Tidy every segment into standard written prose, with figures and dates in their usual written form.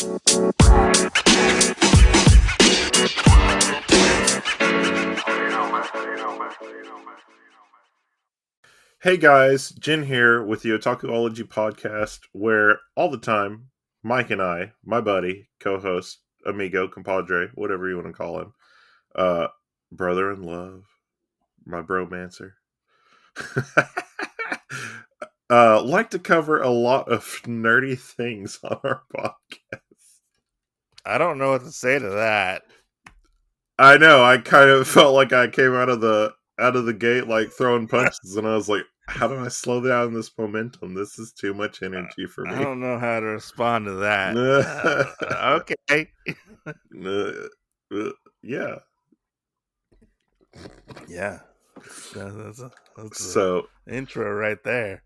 Hey guys, Jin here with the Otakuology podcast, where all the time, Mike and I, my buddy, co-host, amigo, compadre, whatever you want to call him, uh, brother in love, my bromancer, like to cover a lot of nerdy things on our podcast. I don't know what to say to that. I know, I kind of felt like I came out of the gate like throwing punches, and I was like, how do I slow down this momentum? This is too much energy for me. I don't know how to respond to that. Okay. Yeah. Yeah. That's So, an intro right there.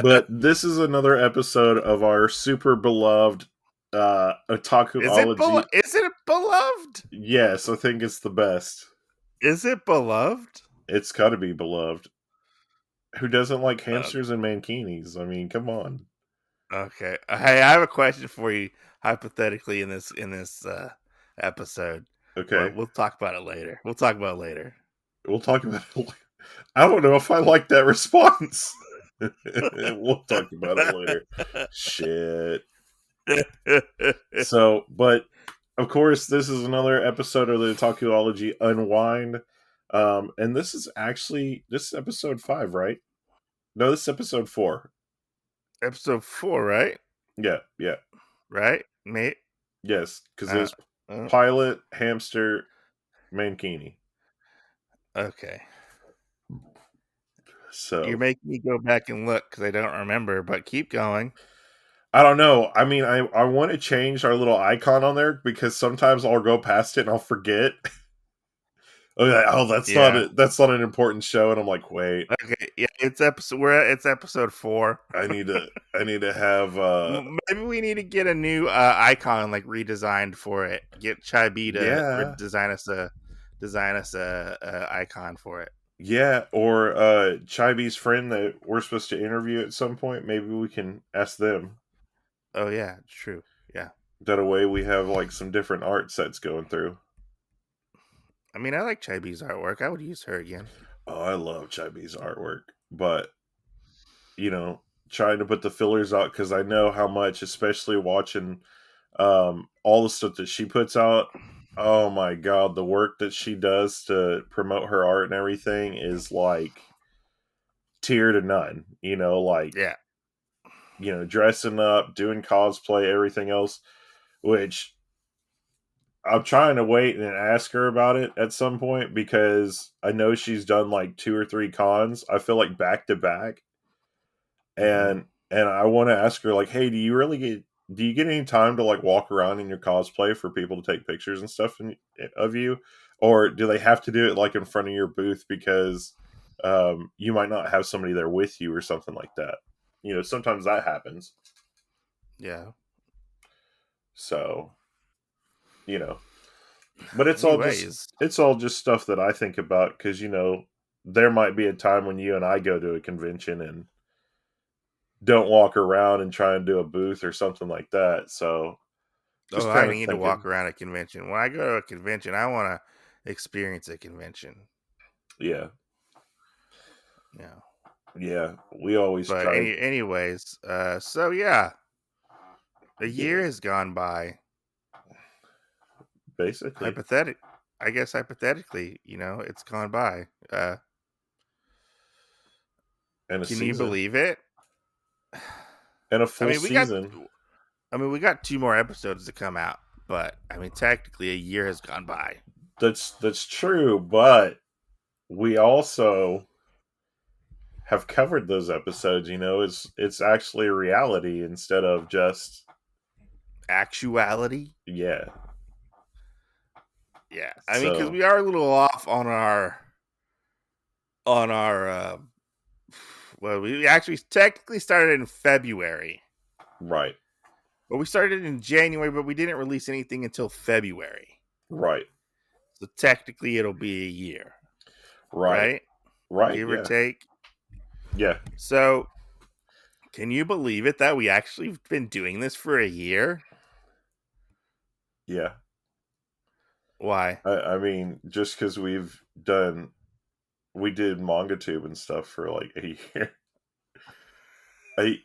but this is another episode of our super beloved Otakuology. Is it beloved? Yes, I think it's the best. Is it beloved? It's got to be beloved. Who doesn't like hamsters and mankinis? I mean, come on. Okay. Hey, I have a question for you, hypothetically, in this episode. Okay. We'll talk about it later. We'll talk about it. I don't know if I like that response. We'll talk about it later. Shit. So, but of course, this is another episode of the Otakuology Unwind. And this is episode 5, right? No, this is episode 4. Episode 4, right? Yeah. Right, mate? Yes, because there's pilot, hamster, mankini. Okay. So you're making me go back and look because I don't remember, but keep going. I don't know. I mean, I want to change our little icon on there because sometimes I'll go past it and I'll forget. That's not an important show, and I'm like, wait. Okay, yeah, it's episode 4. I need to have. Maybe we need to get a new icon like redesigned for it. Get Chibi to design us a icon for it. Yeah, or Chibi's friend that we're supposed to interview at some point. Maybe we can ask them. Oh yeah, true. Yeah. That way we have like some different art sets going through. I mean, I like Chibi's artwork. I would use her again. Oh, I love Chibi's artwork, but trying to put the fillers out because I know how much, especially watching all the stuff that she puts out. Oh my god, the work that she does to promote her art and everything is like tier to none. Dressing up, doing cosplay, everything else, which I'm trying to wait and ask her about it at some point because I know she's done like 2 or 3 cons. I feel like back to back. And I want to ask her like, hey, do you get any time to like walk around in your cosplay for people to take pictures and stuff of you? Or do they have to do it like in front of your booth because you might not have somebody there with you or something like that? Sometimes that happens. Yeah. So, but it's all just stuff that I think about because, there might be a time when you and I go to a convention and don't walk around and try and do a booth or something like that. So, I need to walk around a convention. When I go to a convention, I want to experience a convention. Yeah. Yeah, we always try. Anyways, so yeah, a year has gone by. Basically, hypothetically, it's gone by. And can you believe it? And a full season. We got 2 more episodes to come out, but technically, a year has gone by. That's true, but we also have covered those episodes. It's actually a reality instead of just actuality. Yeah. Yeah, because we are a little off on our well, we actually technically started in February. Right. But we started in January, but we didn't release anything until February. Right. So technically it'll be a year. Right. Give or take. Yeah. So Can you believe it that we actually have been doing this for a year? Yeah. Why? I mean, just because we did MangaTube and stuff for like a year.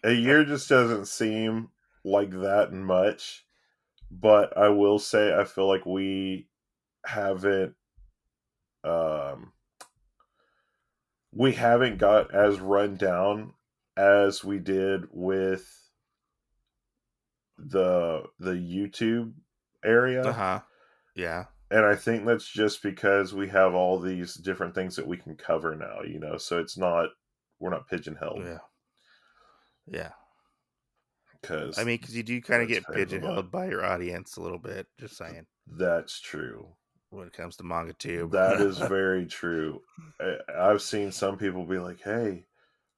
A year just doesn't seem like that much, but I will say I feel like haven't um we haven't got as run down as we did with the YouTube area. Uh-huh. Yeah. And I think that's just because we have all these different things that we can cover now, so we're not pigeonholed. Yeah. Yeah. I Because mean, because you do kind of that's a get pain in the butt. pigeonholed by your audience a little bit, just saying, That's true. when it comes to manga tube. That is very true. I've seen some people be like, "Hey,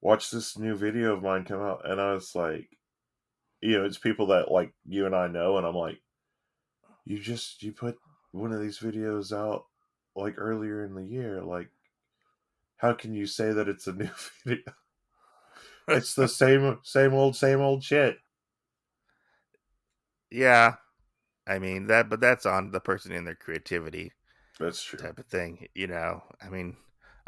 watch this new video of mine come out," and I was like, it's people that like you and I know, and I'm like, you put one of these videos out like earlier in the year, like how can you say that it's a new video? It's the same old shit. Yeah. I mean, but that's on the person and their creativity That's true. type of thing, I mean,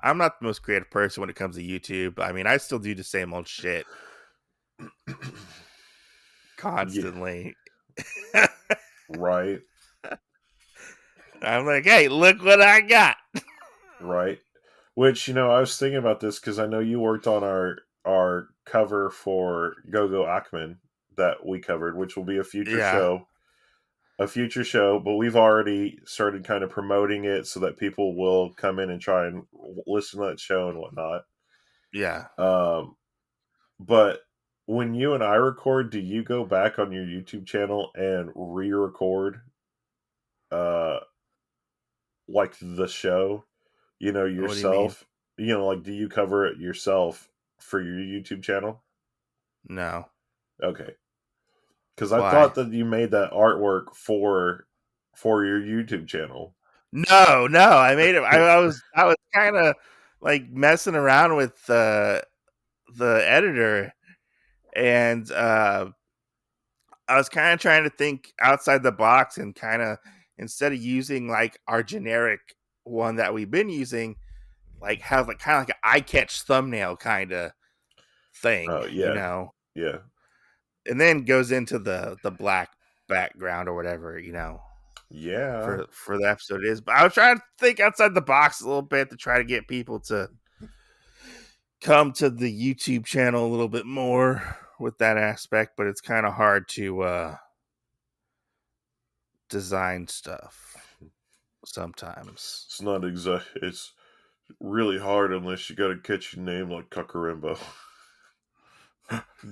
I'm not the most creative person when it comes to YouTube. I mean, I still do the same old shit Yeah, constantly. right, I'm like, hey, look what I got. right. Which I was thinking about this because I know you worked on our cover for Go Go Akman that we covered, which will be Yeah. a future show. But we've already started kind of promoting it so that people will come in and try and listen to that show and whatnot. Yeah. Um, but when you and I record, do you go back on your YouTube channel and re-record, uh, like the show? What do you mean? Yourself, like do you cover it yourself for your YouTube channel? No. Okay. Because I thought Why? that you made that artwork for your YouTube channel. No, no. I made it. I was kind of like messing around with the editor, and I was kind of trying to think outside the box and kind of, instead of using like our generic one that we've been using, like have like kind of like an eye catch thumbnail kind of thing, Oh yeah, yeah, and then goes into the black background or whatever, yeah, for the episode is. But I was trying to think outside the box a little bit to try to get people to come to the YouTube channel a little bit more with that aspect, but it's kind of hard to design stuff sometimes. it's not exact. It's really hard unless you got a catchy name like Cuckarimbo.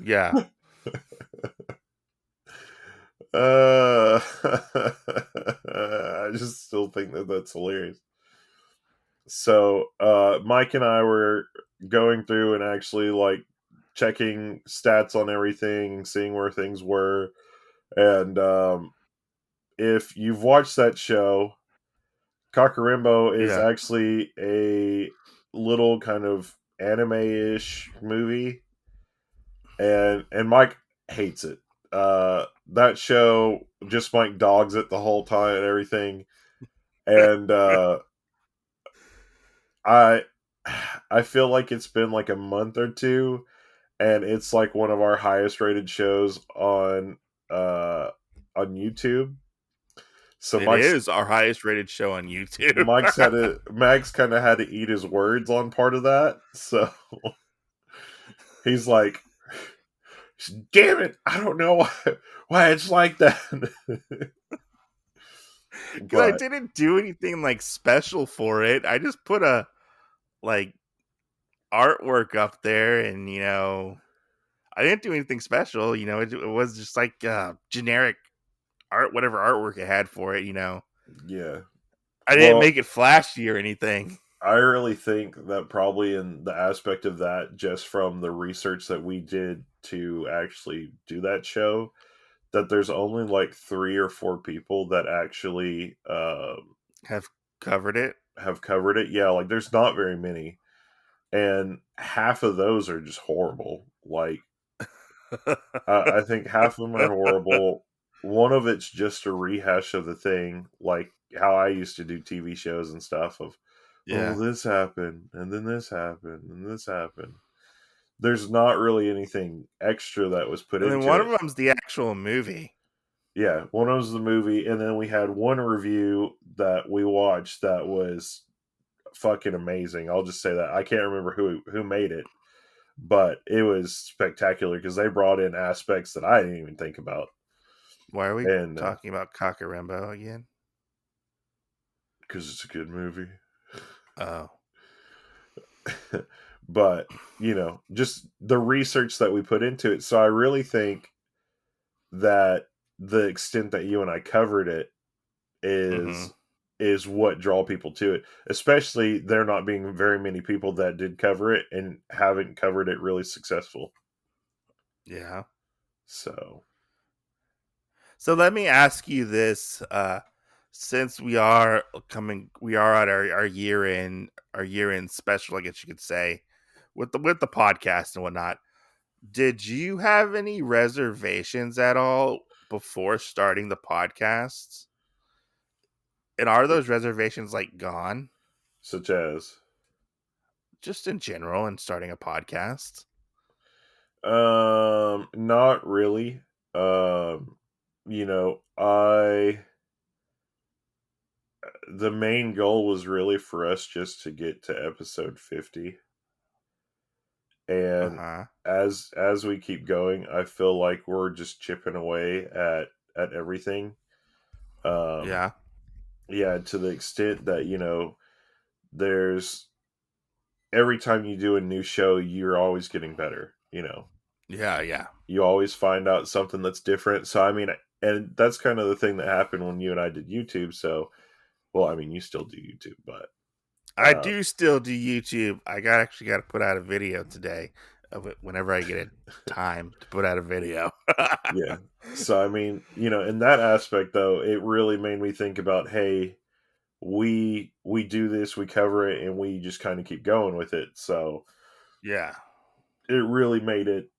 Yeah. I just still think that that's hilarious. So, Mike and I were going through and actually like checking stats on everything, seeing where things were, and if you've watched that show, Kakarimbo is Yeah. actually a little kind of anime-ish movie, and Mike hates it. That show just Mike dogs it the whole time and everything, and I I feel like it's been like a month or two, and it's like one of our highest rated shows uh on YouTube. So It is our highest rated show on YouTube. Max kind of had to eat his words on part of that. So he's like, "Damn it, I don't know why it's like that." Because I But didn't do anything like special for it. I just put a like artwork up there, and I didn't do anything special. It was just like generic art, whatever artwork it had for it. yeah, I didn't well, make it flashy or anything. I really think that probably in the aspect of that, just from the research that we did to actually do that show, that there's only like 3 or 4 people that actually Have covered it. have covered it. Yeah, like there's not very many, and half of those are just horrible. Like I think half of them are horrible. One of it's just a rehash of the thing, like how I used to do TV shows and stuff. Of, oh, Yeah. this happened, and then this happened, and this happened. There's not really anything extra that was put And then into one of it. them's the actual movie. Yeah, one was the movie, and then we had one review that we watched that was fucking amazing. I'll just say that. I can't remember who made it, but it was spectacular because they brought in aspects that I didn't even think about. Why are we And talking about Cockarembo again? because it's a good movie. Oh. But, just the research that we put into it. So I really think that the extent that you and I covered it Mm-hmm. is what draw people to it. Especially there not being very many people that did cover it and haven't covered it really successful. Yeah. So So let me ask you this: since we are at our year end special, I guess you could say, with the podcast and whatnot. Did you have any reservations at all before starting the podcast? And are those reservations like gone, such as just in general, in starting a podcast? not really. I the main goal was really for us just to get to episode 50. Uh And huh. as we keep going, I feel like we're just chipping away at everything. Um Yeah. yeah, to the extent that, there's every time you do a new show, you're always getting better. Yeah. Yeah. You always find out something that's different. So I mean, and that's kind of the thing that happened when you and I did YouTube. So, well, I mean, you still do YouTube, but I do still do YouTube. Actually got to put out a video today of it whenever I get a time to put out a video. yeah. So I mean, in that aspect though, it really made me think about, hey, we do this, we cover it, and we just kind of keep going with it. So Yeah. it really made it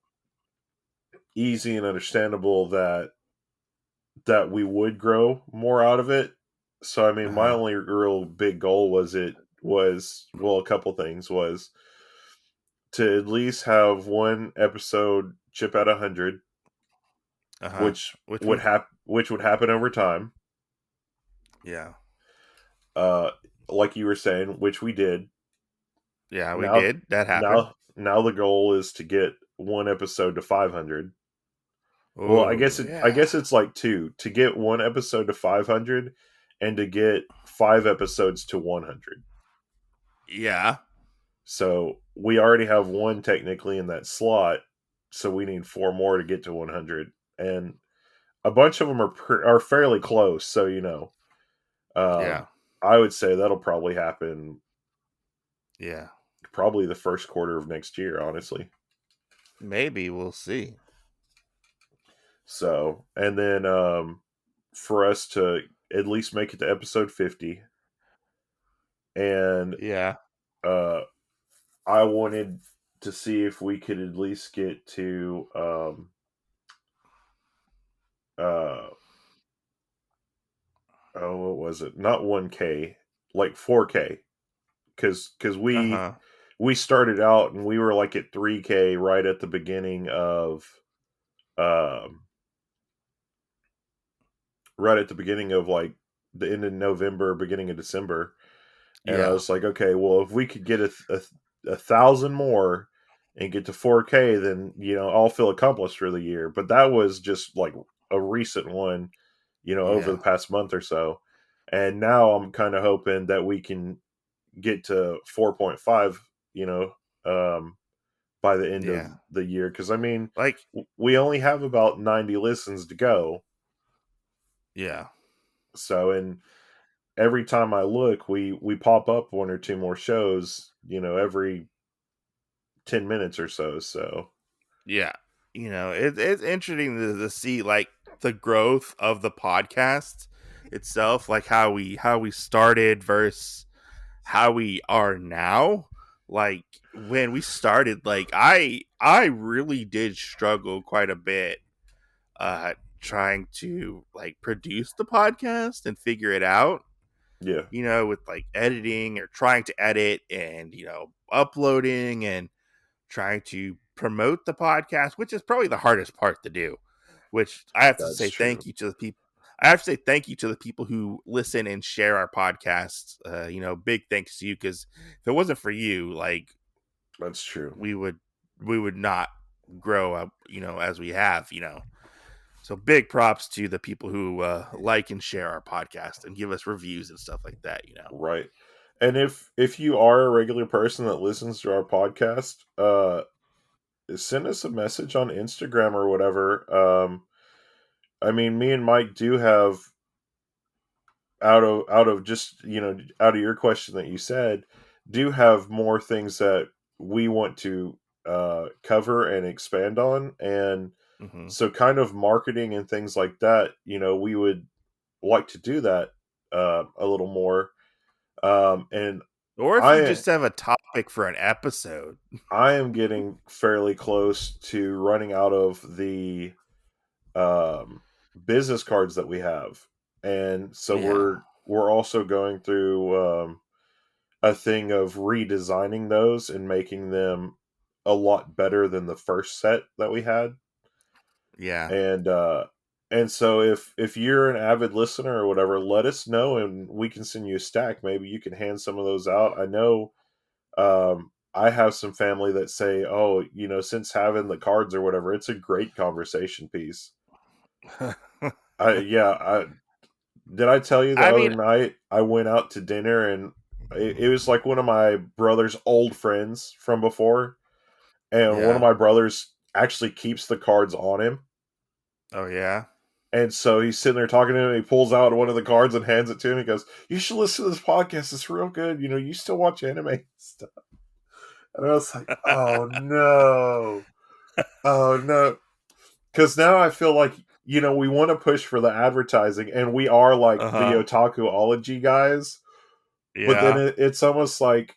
easy and understandable that we would grow more out of it. So I mean, my Uh-huh. only real big goal was well, a couple things was to at least have one episode chip at 100, Uh-huh. which Which would would happen over time. Yeah. Uh, like you were saying, which we did. Yeah, we Now, did. That happened. now the goal is to get one episode to 500. Well, Oh, I yeah. guess it's like two to get one episode to 500 and to get 5 episodes to 100. Yeah. So we already have one technically in that slot, so we need four more to get to 100, and a bunch of them are fairly close. So Yeah. I would say that'll probably happen Yeah. probably the first quarter of next year, honestly. Maybe we'll see. So and then for us to at least make it to episode 50, and Yeah. uh I wanted to see if we could at least get to uh oh, what was it? Not 1K, like 4K, because Uh-huh. we started out and we were like at 3K right at the beginning of um like the end of November, beginning of December, and I Yeah. was like, okay, well, if we could get a thousand more and get to 4K, then I'll feel accomplished for the year. But that was just like a recent one, over the Yeah. past month or so. And now I'm kind of hoping that we can get to 4.5, by the end of Yeah. the year. Because I mean, Like, we only have about 90 listens to go. yeah. So, and every time I look, we pop up one or two more shows, every 10 minutes or so. So, Yeah. It's interesting to see like the growth of the podcast itself, like how we started versus how we are now. like when we started, like I really did struggle quite a bit trying to like produce the podcast and figure it out, Yeah, with like editing or trying to edit and uploading and trying to promote the podcast, which is probably the hardest part to do. Which I have to that's say true. thank you to the people. I have to say thank you to the people who listen and share our podcasts. Big thanks to you, because if it wasn't for you, like That's true. we would not grow up, as we have. So big props to the people who like and share our podcast and give us reviews and stuff like that. Right. And if you are a regular person that listens to our podcast, send us a message on Instagram or whatever. I mean, me and Mike do have, out of just, out of your question that you said, do have more things that we want to cover and expand on. And Hmm. so kind of marketing and things like that, we would like to do that a little more. And Or if you I just have a topic for an episode. I am getting fairly close to running out of the um, business cards that we have, and so Yeah, we're also going through a thing of redesigning those and making them a lot better than the first set that we had. yeah. And so if you're an avid listener or whatever, let us know and we can send you a stack. Maybe you can hand some of those out. I know I have some family that say, "Oh, since having the cards or whatever, it's a great conversation piece." I did I tell you the I other mean, night I went out to dinner and it was like one of my brother's old friends from before, and one of yeah. my brothers actually keeps the cards on him. Oh yeah. And so he's sitting there talking to him, and he pulls out one of the cards and hands it to him. He goes, "You should listen to this podcast. It's real good. You still watch anime and stuff." And I was like, "Oh no. Oh no." Because now I feel like, we want to push for the advertising, and we are like Uh the huh. Otakuology guys, but then Yeah. it's almost like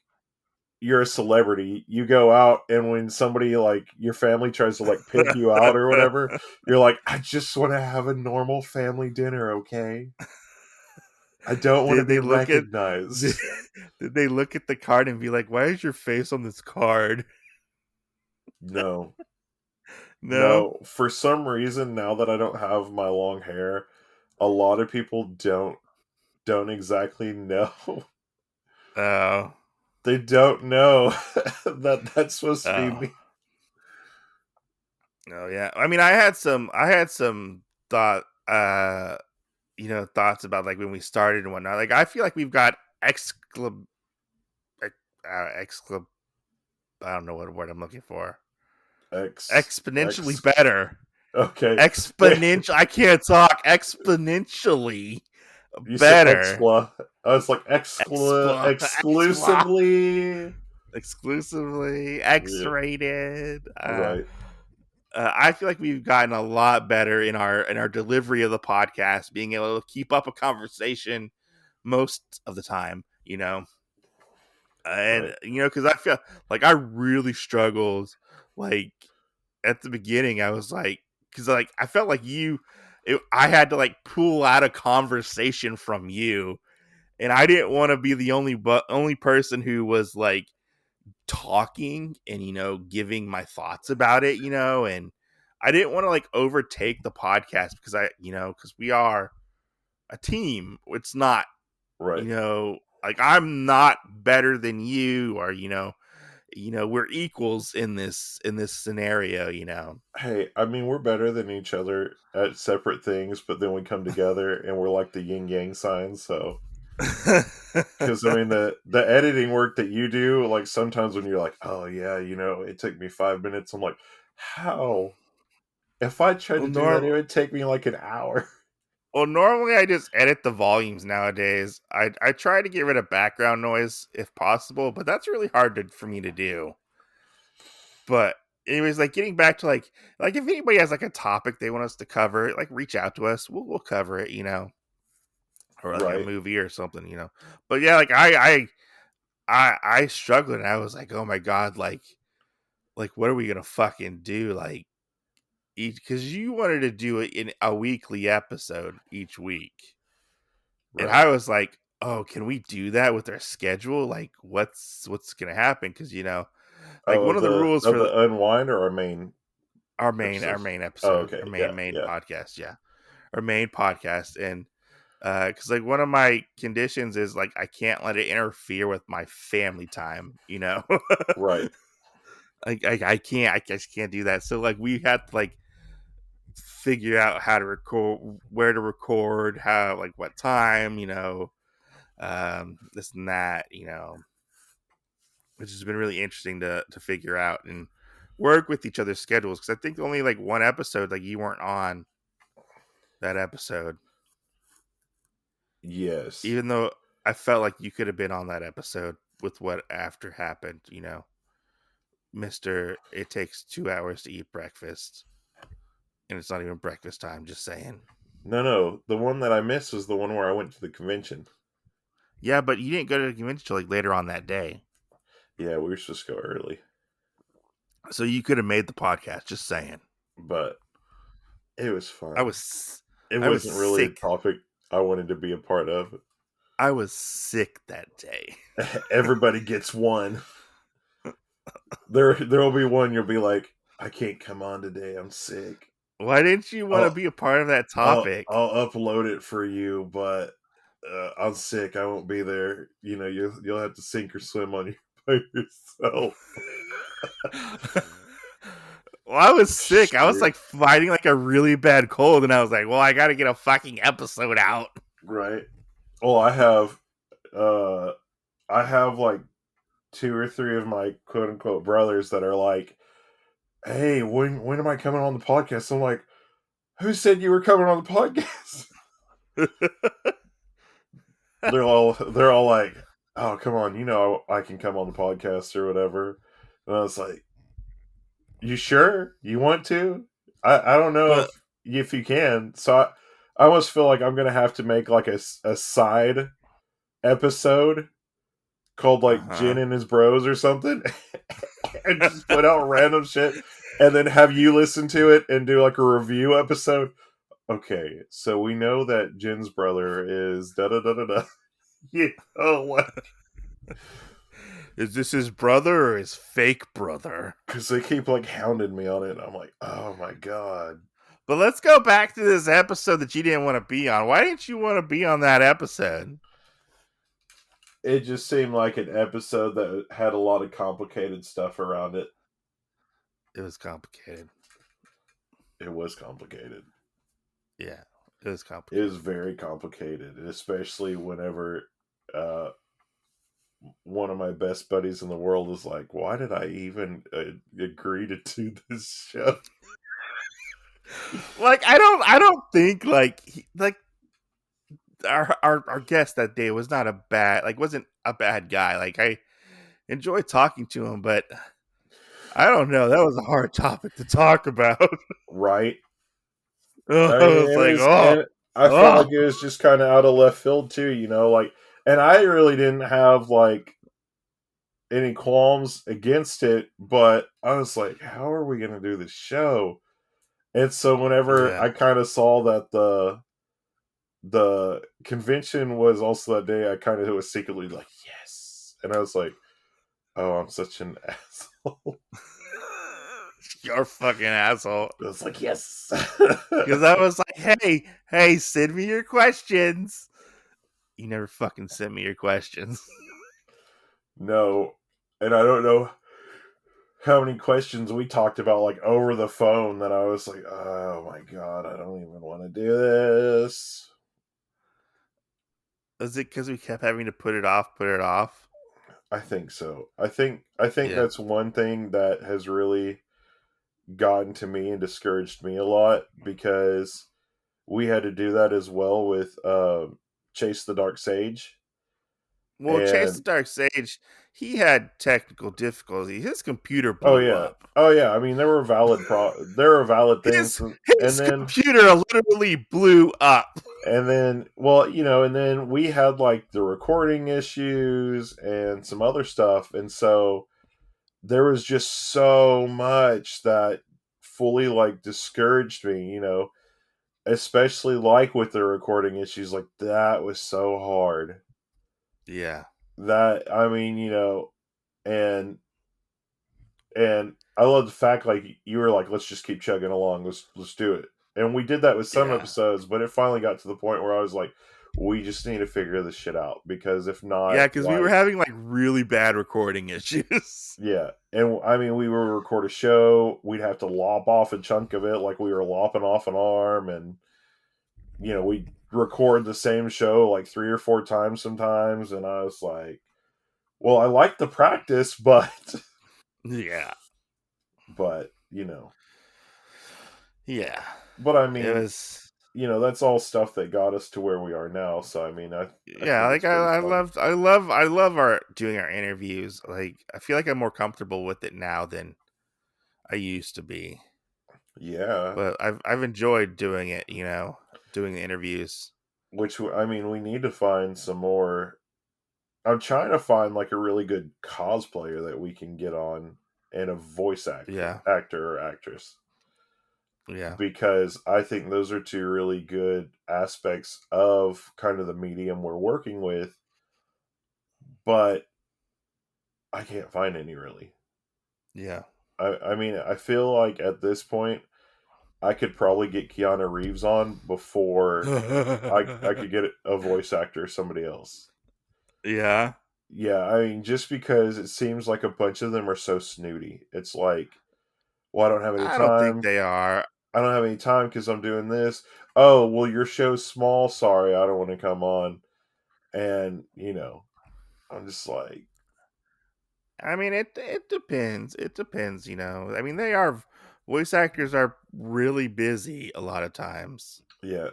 you're a celebrity. You go out, and when somebody like your family tries to like pimp you out or whatever, you're like, "I just want to have a normal family dinner, okay? I don't want to did be they look at did, recognized." did they look at the card and be like, "Why is your face on this card?" No, No. no. For some reason, now that I don't have my long hair, a lot of people don't exactly know. Oh. They don't know that that's supposed to be Oh. me. Oh yeah. I mean, I had some thought thoughts about like when we started and whatnot. Like I feel like we've got excla I don't know what word I'm looking for. X Exponentially X. better. Okay, wait. Exponential. I can't talk. Exponentially You said better. excla. I was like Expla. exclusively. Exclusively Yeah, X-rated. right, I feel like we've gotten a lot better in our delivery of the podcast, being able to keep up a conversation most of the time. And right, because I feel like I really struggled, like at the beginning. I was like, because like I felt like I had to like pull out a conversation from you, and I didn't want to be the only person who was like talking and giving my thoughts about it, and I didn't want to like overtake the podcast because because we are a team. It's not, right. like I'm not better than you, or we're equals in this scenario. Hey, I mean, we're better than each other at separate things, but then we come together and we're like the yin yang signs. So, because I mean, the editing work that you do, like sometimes when you're like, "Oh yeah, it took me 5 minutes," I'm like, "How? If I tried well, to do that, norm it would take me like an hour." well, normally I just edit the volumes nowadays. I try to get rid of background noise if possible, but that's really hard for me to do. But anyways, like getting back to like if anybody has like a topic they want us to cover, like reach out to us. We'll cover it, or like a Right. movie or something. But yeah, like I struggled, and I was like, oh my god, like what are we gonna fucking do? Like, because you wanted to do it in a weekly episode each week, and Right. I was like, oh, can we do that with our schedule? Like, what's gonna happen? Because like Oh, one of the rules of for the unwind or our main our episodes? main Oh, episode, okay. our Yeah, main yeah. podcast, yeah, our main podcast, and because like one of my conditions is like I can't let it interfere with my family time, Right. I can't, I just can't do that. So like we had to like figure out how to record, where to record, how, like what time, this and that, which has been really interesting to figure out and work with each other's schedules. Because I think only like one episode, like you weren't on that episode, Yes. even though I felt like you could have been on that episode with what after happened, Mister. It takes 2 hours to eat breakfast, and it's not even breakfast time. Just saying. No, no. The one that I missed was the one where I went to the convention. Yeah, but you didn't go to the convention until like later on that day. Yeah, we were supposed to go early, So you could have made the podcast. Just saying. but it was I fun. was It I was wasn't really a sick. topic I wanted to be a part of. I was sick that day. Everybody gets one. There'll be one you'll be like, I can't come on today. I'm sick. Why didn't you want to I'll be a part of that I'll topic? I'll upload it for you, but I'm sick. I won't be there. You'll have to sink or swim on you by yourself. Well, I was sick. I was Shit. like fighting like a really bad cold, and I was like, "Well, I got to get a fucking episode out." Right. Well, uh I have like two or three of my quote unquote brothers that are like, "Hey, when am I coming on the podcast?" I'm like, "Who said you were coming on the podcast?" they're all like, "Oh, come on, I can come on the podcast or whatever." And I was like, "You sure you want to? I don't know But if you can." So I almost feel like I'm gonna have to make like a side episode called like Jin uh-huh. and his bros or something, and just put out random shit, and then have you listen to it and do like a review episode. Okay, so we know that Jin's brother is da da da da da. Like, Is this his brother or his fake brother? because they keep like hounding me on it, and I'm like, oh my god. But let's go back to this episode that you didn't want to be on. Why didn't you want to be on that episode? It just seemed like an episode that had a lot of complicated stuff around it. It was complicated. It was complicated. Yeah, it was It complicated. is very complicated, and especially whenever one of my best buddies in the world is like, "Why did I even agree to do this show?" Like I don't think like like our guest that day was not a bad, like wasn't a bad guy. Like I enjoyed talking to him, but I don't know. That was a hard topic to talk about. Right? I I mean, was like, and I felt oh, like it was just kind of out of left field too. Like, and I really didn't have like any qualms against it, but I was like, how are we going to do this show? And so whenever yeah. I kind of saw that the convention was also that day, I kind of was secretly like, yes. And I was like, oh, I'm such an asshole. You're a fucking asshole. I was like, yes. Because I was like, hey, send me your questions. You never fucking sent me your questions. No. And I don't know how many questions we talked about like over the phone that I was like, oh my god, I don't even want to do this. Is it because we kept having to put it off? I think so. I think Yeah. that's one thing that has really gotten to me and discouraged me a lot, because we had to do that as well with Chase the Dark Sage. Well, Chase the And Dark Sage, he had technical difficulty. His computer oh blew yeah. up. Oh yeah, I mean there were valid things, His and his then computer literally blew up. And then, well, and then we had like the recording issues and some other stuff. And so there was just so much that fully like discouraged me, especially like with the recording issues. Like that was so hard. Yeah. That, I mean, and I love the fact like you were like, let's just keep chugging along, let's do it. And we did that with some Yeah. episodes, but it finally got to the point where I was like, we just need to figure this shit out, because if not, Yeah, because we were like, having like really bad recording issues. yeah. And I mean, we would record a show, we'd have to lop off a chunk of it, like we were lopping off an arm, and we record the same show like 3 or 4 times sometimes. And I was like, well, I like the practice, but Yeah. but Yeah. but I It mean, was that's all stuff that got us to where we are now. So I mean, I yeah, think like it's pretty fun. I love our doing our interviews. Like I feel like I'm more comfortable with it now than I used to be. Yeah, But I've enjoyed doing it, doing the interviews. which I mean, we need to find some more. I'm trying to find like a really good cosplayer that we can get on, and a voice Yeah. actor or actress, Yeah. because I think those are two really good aspects of kind of the medium we're working with. But I can't find any really. Yeah. I mean, I feel like at this point I could probably get Keanu Reeves on before I could get a voice actor or somebody else. Yeah. Yeah, I mean, just because it seems like a bunch of them are so snooty. It's like, well, I don't have any I don't think time. they are. I don't have any time because I'm doing this. Oh, well, your show's small. Sorry, I don't want to come on. And I'm just like, I mean, it depends. It depends, I mean, they are voice actors are really busy a lot of times. yeah.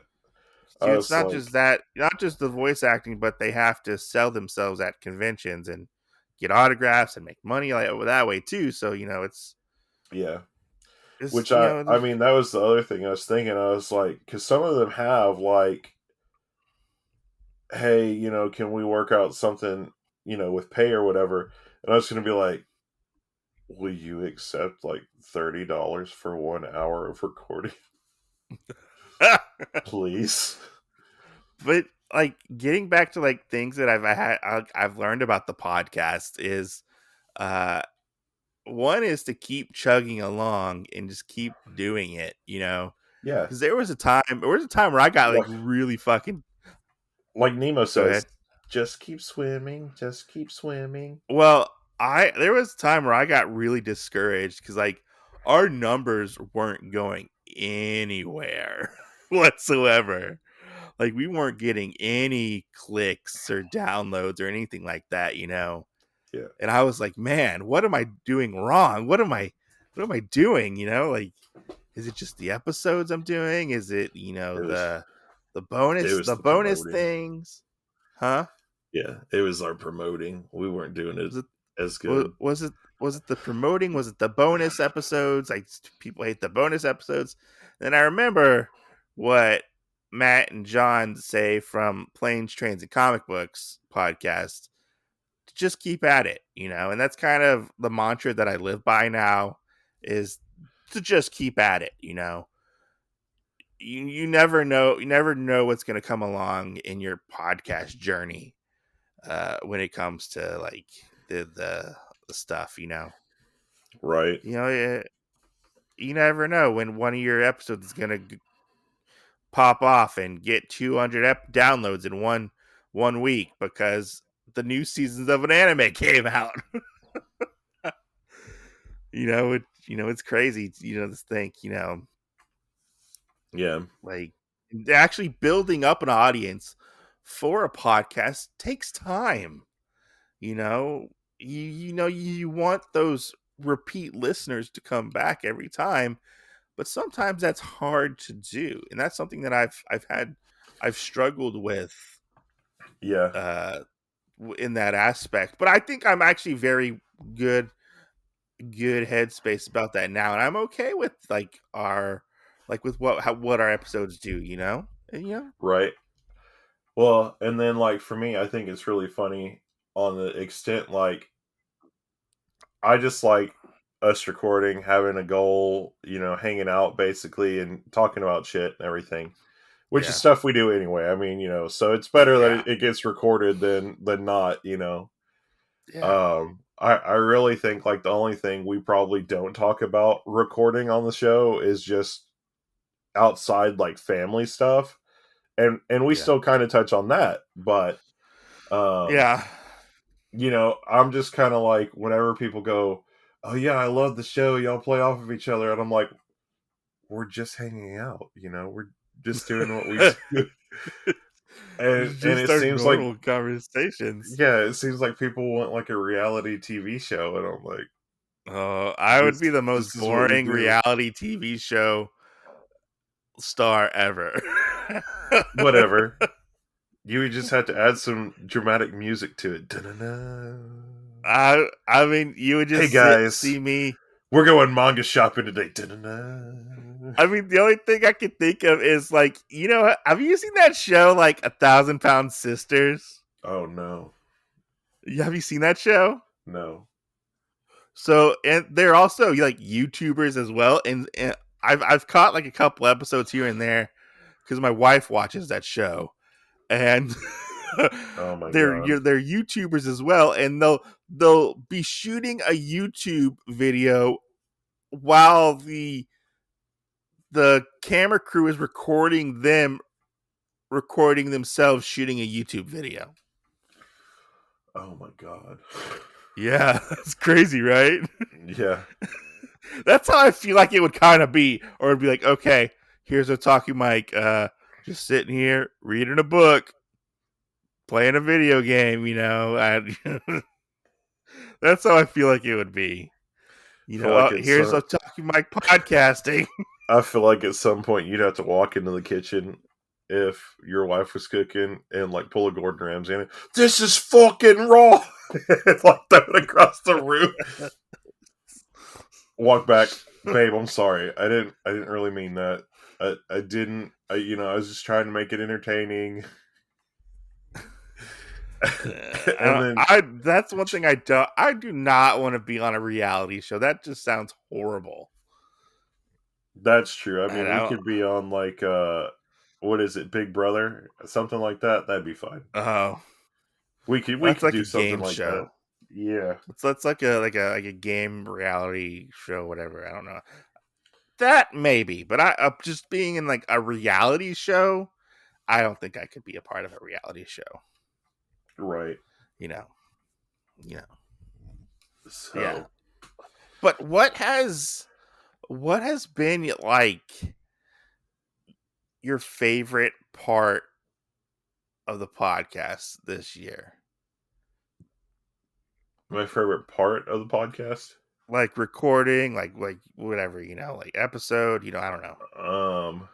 I It's was not just like, that, not just the voice acting, but they have to sell themselves at conventions and get autographs and make money like that way too. So yeah. it's Which I mean, that was the other thing I was thinking. I was like, because some of them have like, hey, can we work out something, with pay or whatever? And I was going to be like, will you accept like $30 for 1 hour of recording, please? but like getting back to like things that I've learned about the podcast is uh one is to keep chugging along and just keep doing it, Yeah, because there was a time where I got like like really fucking like Nemo go says, ahead. just keep swimming, just keep swimming. Well, I there was a time where I got really discouraged because like our numbers weren't going anywhere whatsoever. Like we weren't getting any clicks or downloads or anything like that. Yeah, And I was like, man, what am I doing wrong? What am I doing? Like, is it just the episodes I'm doing? Is it, it was the it bonus was the the bonus promoting. things? Huh? Yeah, it was our promoting. We weren't doing it Was it as was, good. was it was it the promoting? Was it the bonus episodes? Like people hate the bonus episodes. Then I remember what Matt and John say from Planes, Trains, and Comic Books podcast. Just keep at it. And that's kind of the mantra that I live by now is to just keep at it. You never know what's going to come along in your podcast journey when it comes to like the stuff. Right. You know, you never know when one of your episodes is gonna pop off and get 200 downloads in one week because the new seasons of an anime came out. It's crazy. To think, Yeah. like actually building up an audience for a podcast takes time. You know, you want those repeat listeners to come back every time, but sometimes that's hard to do, and that's something that I've struggled with Yeah. uh in that aspect. But I think I'm actually very good good headspace about that now, and I'm okay with like our like with what our episodes do. And, you know, Right. Well, and then like for me, I think it's really funny on the extent like I just like us recording, having a goal, hanging out basically and talking about shit and everything, which is yeah, stuff we do anyway. I mean, so it's better that yeah, it gets recorded than not. yeah, I really think like the only thing we probably don't talk about recording on the show is just outside like family stuff. And we yeah, still kind of touch on that, but um yeah. I'm just kind of like whenever people go, "Oh yeah, I love the show. Y'all play off of each other," and I'm like, "We're just hanging out. We're just doing what we do." And Just it our seems like, normal conversations. yeah, it seems like people want like a reality TV show, and I'm like, Oh, I would this be the most this is what we boring do. reality TV show star ever. Whatever. You would just have to add some dramatic music to it. Da-na-na. I mean, you would Hey just guys, see me. we're going manga shopping today. Da-na-na. I mean, the only thing I can think of is like, have you seen that show like 1,000 Pound Sisters? Oh no, Have you seen that show? no. So, and they're also like YouTubers as well, and I've caught like a couple episodes here and there because my wife watches that show, and Oh my they're god. they're YouTubers as well, and they'll be shooting a YouTube video while the camera crew is recording themselves shooting a YouTube video. Oh my god. Yeah, that's crazy, right? Yeah. That's how I feel like it would kind of be, or it'd be like, okay, here's a talking mic, just sitting here reading a book, playing a video game. That's how I feel like it would be. Feel like it's Here's a talking mic podcasting. I feel like at some point you'd have to walk into the kitchen if your wife was cooking and like pull a Gordon Ramsay in it. This is fucking raw. It's like throw it across the room. Walk back, babe. I'm sorry. I didn't really mean that. I didn't. I was just trying to make it entertaining. And then That's one thing I do not want to be on a reality show. That just sounds horrible. that's true. I And mean, we could be on like what is it, Big Brother, something like that. That'd be fine. oh, We that's could like do a something game like that. show. Yeah. It's like a game reality show, whatever. I don't know. That maybe, but I just being in like a reality show, I don't think I could be a part of a reality show. Right. You know, you know, yeah. So But what has been like your favorite part of the podcast this year? my favorite part of the podcast, Like recording, like whatever, like episode, I don't know. um,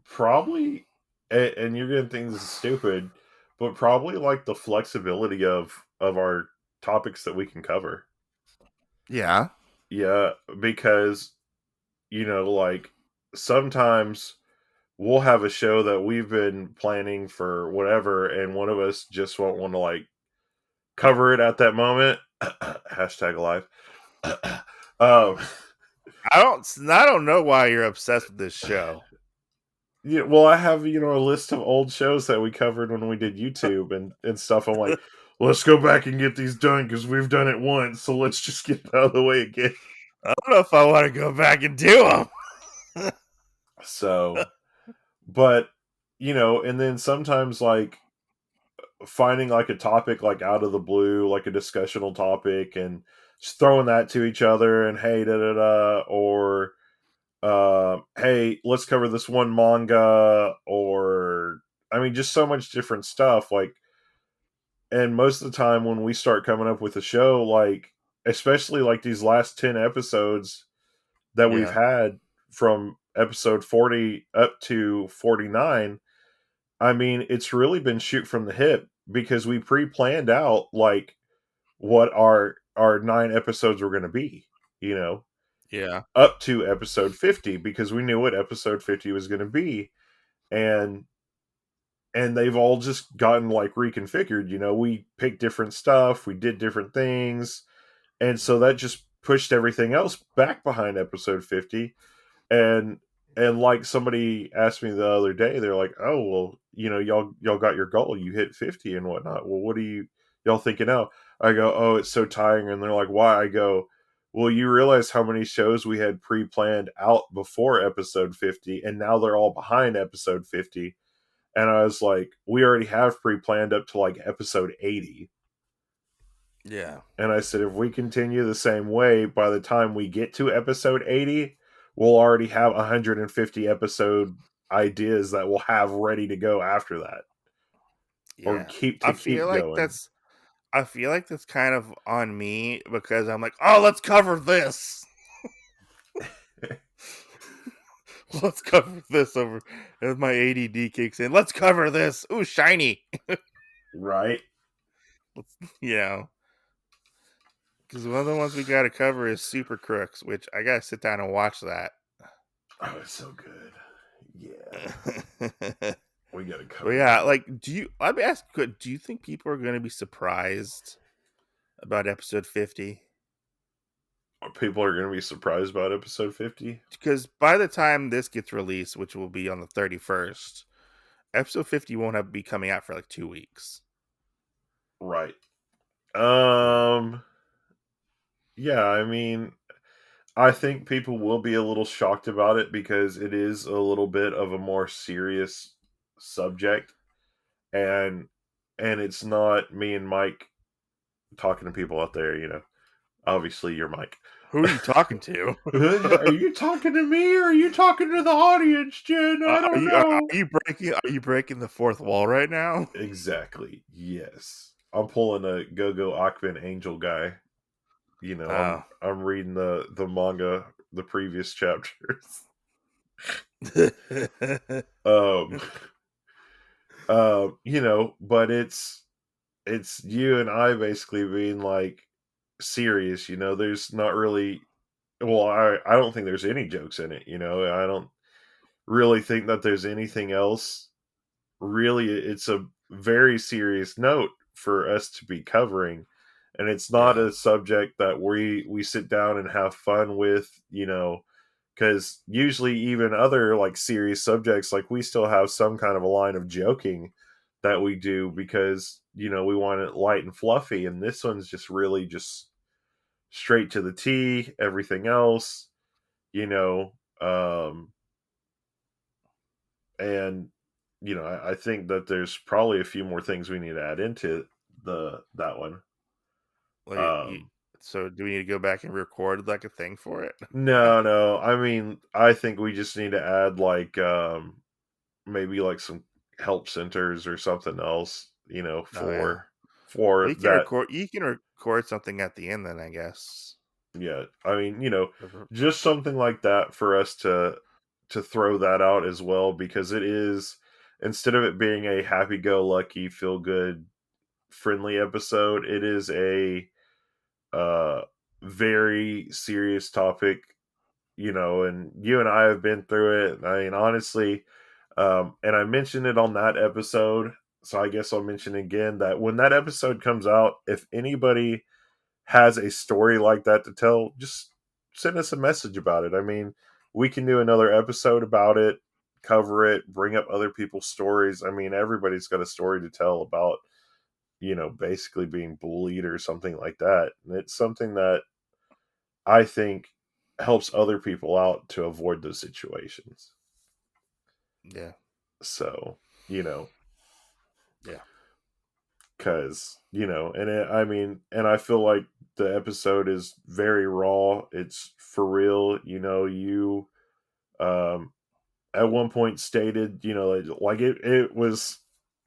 probably, and you're gonna think this is stupid, but probably like the flexibility of our topics that we can cover. Yeah. Yeah, because like sometimes we'll have a show that we've been planning for whatever, and one of us just won't want to like cover it at that moment. Hashtag alive. um, I don't know why you're obsessed with this show. yeah, well, I have a list of old shows that we covered when we did YouTube and stuff. I'm like, let's go back and get these done because we've done it once, so let's just get it out of the way again. I don't know if I want to go back and do them. So, but and then sometimes like finding like a topic like out of the blue, like a discussional topic, and just throwing that to each other, and hey, da da da, or hey, let's cover this one manga, or I mean, just so much different stuff. Like, and most of the time when we start coming up with a show, like, especially like these last 10 episodes that we've Yeah. had from episode 40 up to 49, I mean, it's really been shoot from the hip because we pre-planned out like what our 9 episodes were going to be, you know, Yeah. up to episode 50 because we knew what episode 50 was going to be. and they've all just gotten like reconfigured. We picked different stuff, we did different things, and so that just pushed everything else back behind episode 50. and like somebody asked me the other day, they're like, oh well, y'all got your goal, you hit 50 and whatnot, well, what are y'all thinking now? I go, oh, it's so tiring. And they're like, why? I go, well, you realize how many shows we had pre-planned out before episode 50, and now they're all behind episode 50. And I was like, we already have pre-planned up to like episode 80. Yeah. And I said, if we continue the same way, by the time we get to episode 80, we'll already have 150 episode ideas that we'll have ready to go after that, or Yeah. keep going. I feel like that's kind of on me because I'm like, oh, let's cover this. Let's cover this over as my ADD kicks in. Let's cover this. Ooh, shiny. Right? You know, because one of the ones we got to cover is Super Crooks, which I got to sit down and watch that. Oh, it's so good. Yeah. But We got to cover yeah, that. like, let me ask, do you think people are going to be surprised about episode 50? People are going to be surprised about episode 50? Because by the time this gets released, which will be on the 31st, episode 50 won't have be coming out for like 2 weeks. Right. Yeah. Yeah, I mean, I think people will be a little shocked about it because it is a little bit of a more serious subject, and it's not me and Mike talking to people out there. Obviously you're Mike. Who are you talking to? Are you talking to me, or are you talking to the audience, Jen? I don't know. Are you breaking the fourth wall right now? Exactly. Yes, I'm pulling a Go-Go Aquaman Angel guy. Oh. I'm reading the manga, the previous chapters. um but it's you and I basically being like serious. There's not really, well, I don't think there's any jokes in it. I don't really think that there's anything else. Really, it's a very serious note for us to be covering, and it's not Yeah. a subject that we sit down and have fun with. Because usually even other like serious subjects, like, we still have some kind of a line of joking that we do because we want it light and fluffy, and this one's just really just straight to the T. Everything else, you know and I think that there's probably a few more things we need to add into that one. Like, um so do we need to go back and record like a thing for it? no, I mean, I think we just need to add like maybe like some help centers or something else, Oh yeah. Well, for that. you can record something at the end then, I guess. Yeah, I mean, just something like that for us to throw that out as well, because it is, instead of it being a happy-go-lucky, feel-good, friendly episode, it is a uh very serious topic. And you and I have been through it. I mean, honestly, and I mentioned it on that episode, so I guess I'll mention again that when that episode comes out, if anybody has a story like that to tell, just send us a message about it. I mean, we can do another episode about it, cover it, bring up other people's stories. I mean, everybody's got a story to tell about, basically being bullied or something like that. And it's something that I think helps other people out to avoid those situations. Yeah. So, Yeah. because, I mean, and I feel like the episode is very raw. It's for real. You at one point stated, like it was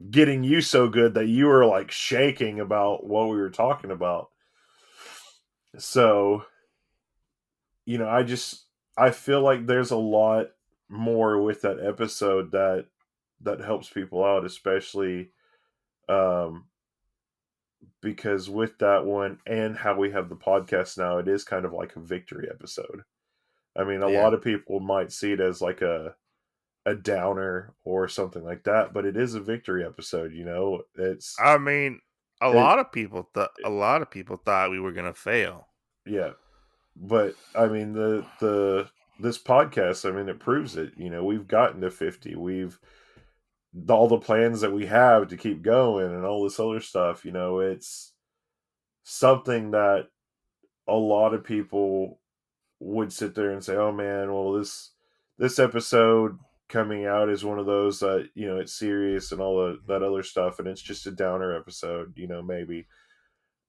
getting you so good that you were like shaking about what we were talking about. So, I feel like there's a lot more with that episode that helps people out, especially um because with that one and how we have the podcast now, it is kind of like a victory episode. I mean, a Yeah. lot of people might see it as like a downer or something like that, but it is a victory episode. It's I mean, a it, lot of people thought we were gonna fail. yeah. But I mean, the this podcast, I mean, it proves it. We've gotten to 50. We've all the plans that we have to keep going and all this other stuff. It's something that a lot of people would sit there and say, "Oh man, well this episode coming out is one of those that it's serious and all that other stuff, and it's just a downer episode, maybe."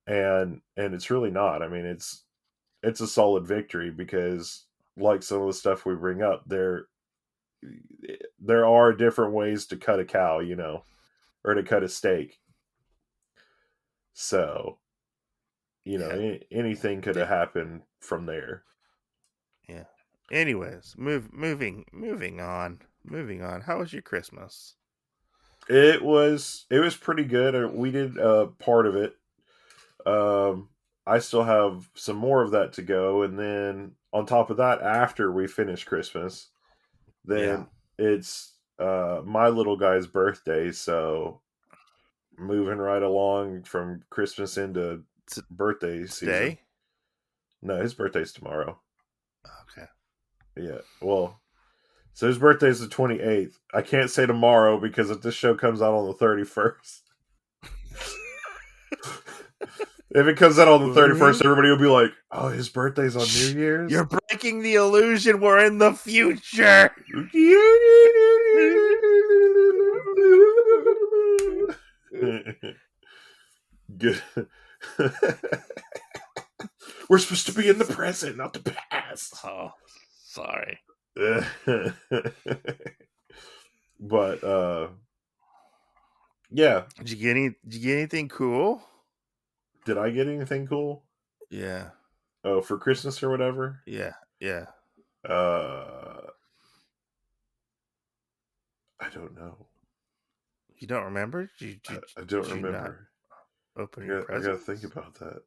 And it's really not. I mean, it's a solid victory because, like some of the stuff we bring up, there are different ways to cut a cow, or to cut a steak. So Yeah. anything could have happened from there. Yeah. Anyways, moving on. Moving on. How was your Christmas? It was pretty good. We did part of it. Um, I still have some more of that to go, and then on top of that, after we finish Christmas, Yeah. then it's my little guy's birthday. So moving right along from Christmas into T- birthday season. today? No, his birthday's tomorrow. Okay. Yeah. Well, so his birthday's the 28th. I can't say tomorrow because if this show comes out on the 31st, if it comes out on the 31st, everybody will be like, "Oh, his birthday's on New Year's." You're breaking the illusion. We're in the future. Good. We're supposed to be in the present, not the past. Oh, sorry. But yeah. Did you get anything cool? Did I get anything cool? Yeah. Oh, for Christmas or whatever? Yeah. Yeah. Uh I don't know. You don't remember? I don't did you not remember. open your I gotta presents? think about that.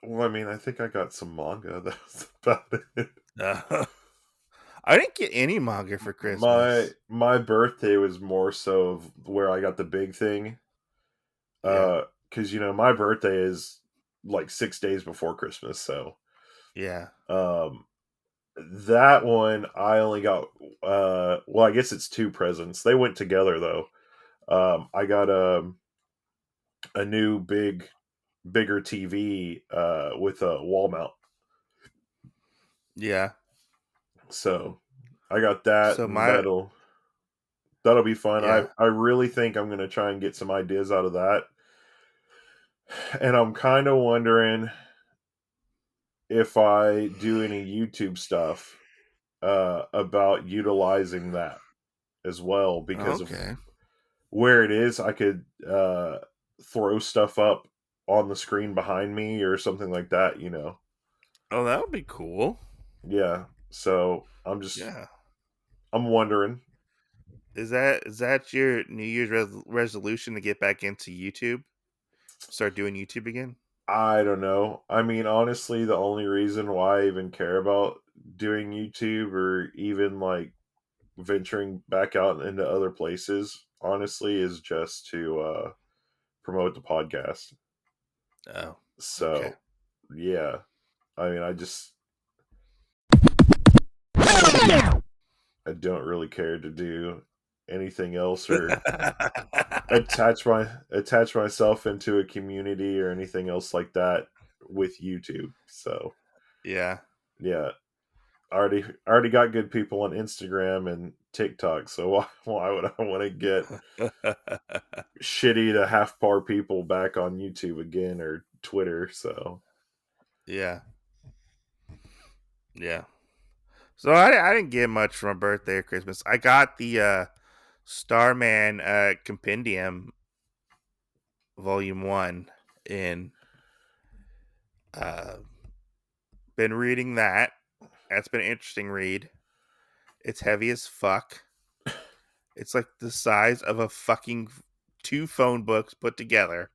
Well, I mean, I think I got some manga. That's about it. No. I didn't get any manga for My Christmas. my birthday was more so of where I got the big thing. Yeah. Because my birthday is like 6 days before Christmas, so Yeah. um, that one I only got. Well, I guess it's two presents. They went together though. I got a new bigger TV with a wall mount. Yeah. So I got that, So and my that'll be fun. yeah. I really think I'm gonna try and get some ideas out of that, and I'm kind of wondering if I do any YouTube stuff about utilizing that as well because of Okay. where it is. I could throw stuff up on the screen behind me or something like that. Oh, that would be cool. Yeah. So Yeah. I'm wondering. Is that your New Year's resolution to get back into YouTube? Start doing YouTube again? I don't know. I mean, honestly, the only reason why I even care about doing YouTube or even like venturing back out into other places, honestly, is just to promote the podcast. Oh. Okay. So, yeah. I mean, I don't really care to do anything else or attach myself into a community or anything else like that with YouTube. So, Yeah. yeah. I already got good people on Instagram and TikTok, so why would I want to get shitty to half par people back on YouTube again or Twitter? So Yeah. Yeah. So I didn't get much for my birthday or Christmas. I got the Starman Compendium Volume 1 in uh been reading that. That's been an interesting read. It's heavy as fuck. It's like the size of a fucking two phone books put together.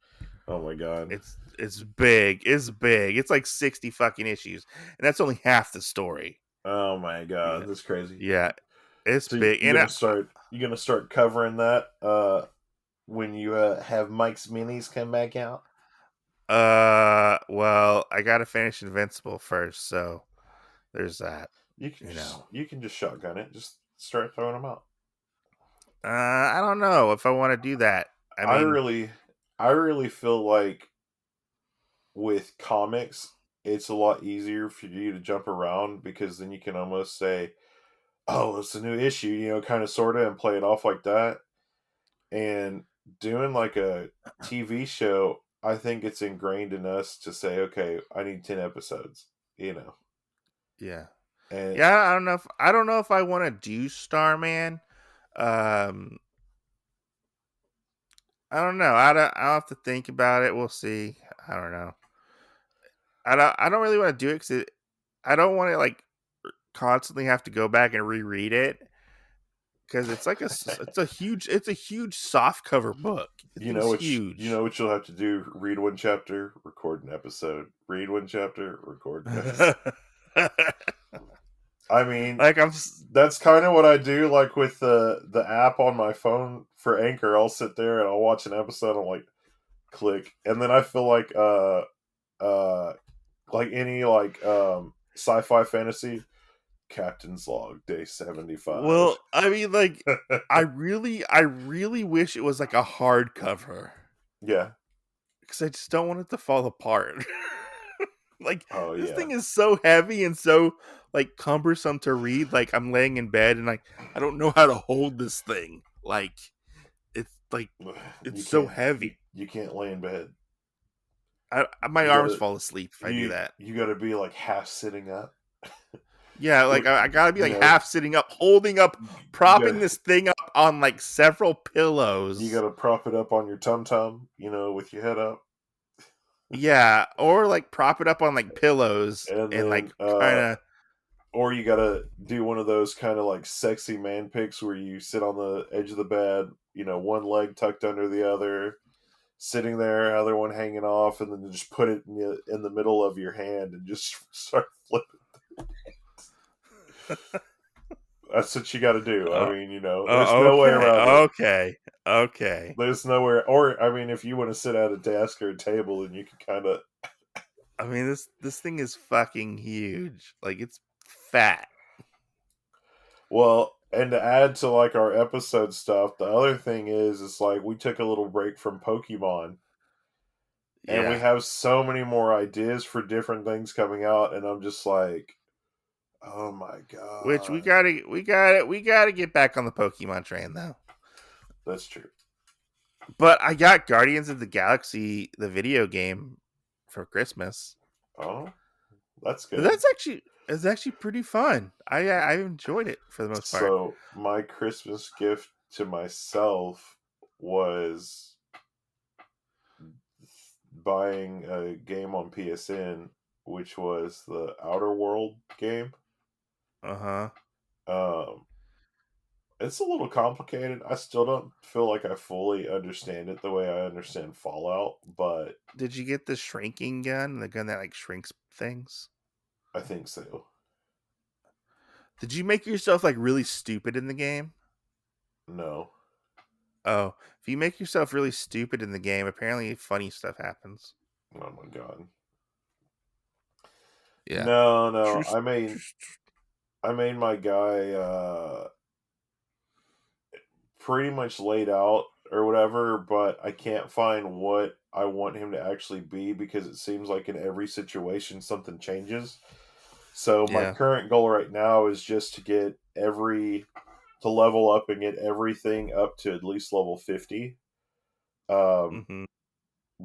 oh my god. It's big. It's big. It's like 60 fucking issues. And that's only half the story. Oh my Yeah, god, that's crazy. yeah, it's So big, you're and gonna start covering that when you have Mike's minis come back out. well, I gotta finish Invincible first, so there's that. You know, You can just shotgun it. Just start throwing them out. I don't know if I want to do that. I I mean, really I really feel like with comics, it's a lot easier for you to jump around because then you can almost say, "Oh, it's a new issue," kind of sorta, and play it off like that. And doing like a TV show, I think it's ingrained in us to say, "Okay, I need 10 episodes," you know. yeah, And yeah. I don't know if I want to do Starman. Um, I don't know. I'll have to think about it. We'll see. I don't know. I don't really want to do it because I don't want to like constantly have to go back and reread it because it's like it's a huge soft cover book. It thing's you huge. know what you'll have to do: read one chapter, record an episode. Read one chapter, record an episode. I mean, Like that's kind of what I do. Like with the app on my phone for Anchor, I'll sit there and I'll watch an episode. I'm like, click, and then I feel uh like any sci-fi fantasy, Captain's Log, day 75. well, I mean, like I really wish it was like a hardcover Yeah. because I just don't want it to fall apart. Like Oh this yeah. thing is so heavy and so like cumbersome to read. Like I'm laying in bed and like I don't know how to hold this thing. Like it's You so can't heavy. you can't lay in bed. My You arms gotta fall asleep if I do that. you gotta be like half sitting up. Yeah, like Or I gotta be you like know, half sitting up, holding up, you propping got this thing up on like several you pillows. gotta prop it up on your tum tum, with your head up. Yeah, or like prop it up on like pillows And and like then kind of or you gotta do one of those kind of like sexy man pics where you sit on the edge of the bed, one leg tucked under the other, sitting there, other one hanging off, and then just put it in the middle of your hand and just start flipping. That's what you got to do. I uh, mean, there's no way okay, around it. okay. There's nowhere, or I mean, if you want to sit at a desk or a table, then you can kind of. I mean this thing is fucking huge. Like it's fat. Well, and to add to like our episode stuff, the other thing is like we took a little break from Pokemon, and we Yeah. have so many more ideas for different things coming out, and I'm just like, oh my Which god, we gotta get back on the Pokemon train though. that's true. But I got Guardians of the Galaxy, the video game, for Christmas. Oh, that's good. That's actually it's actually pretty fun. I enjoyed it for the most part. So my Christmas gift to myself was buying a game on PSN, which was the Outer World game. Uh huh. Um, it's a little complicated. I still don't feel like I fully understand it the way I understand Fallout, but Did you get the shrinking gun, the gun that like shrinks things? I think so. Did you make yourself like really stupid in the game? No. Oh, if you make yourself really stupid in the game, apparently funny stuff happens. Oh my god. Yeah. No, no. True. I made my guy pretty much laid out or whatever, but I can't find what I want him to actually be because it seems like in every situation something changes. So my Yeah. current goal right now is just to level up and get everything up to at least level 50. Um Mm-hmm.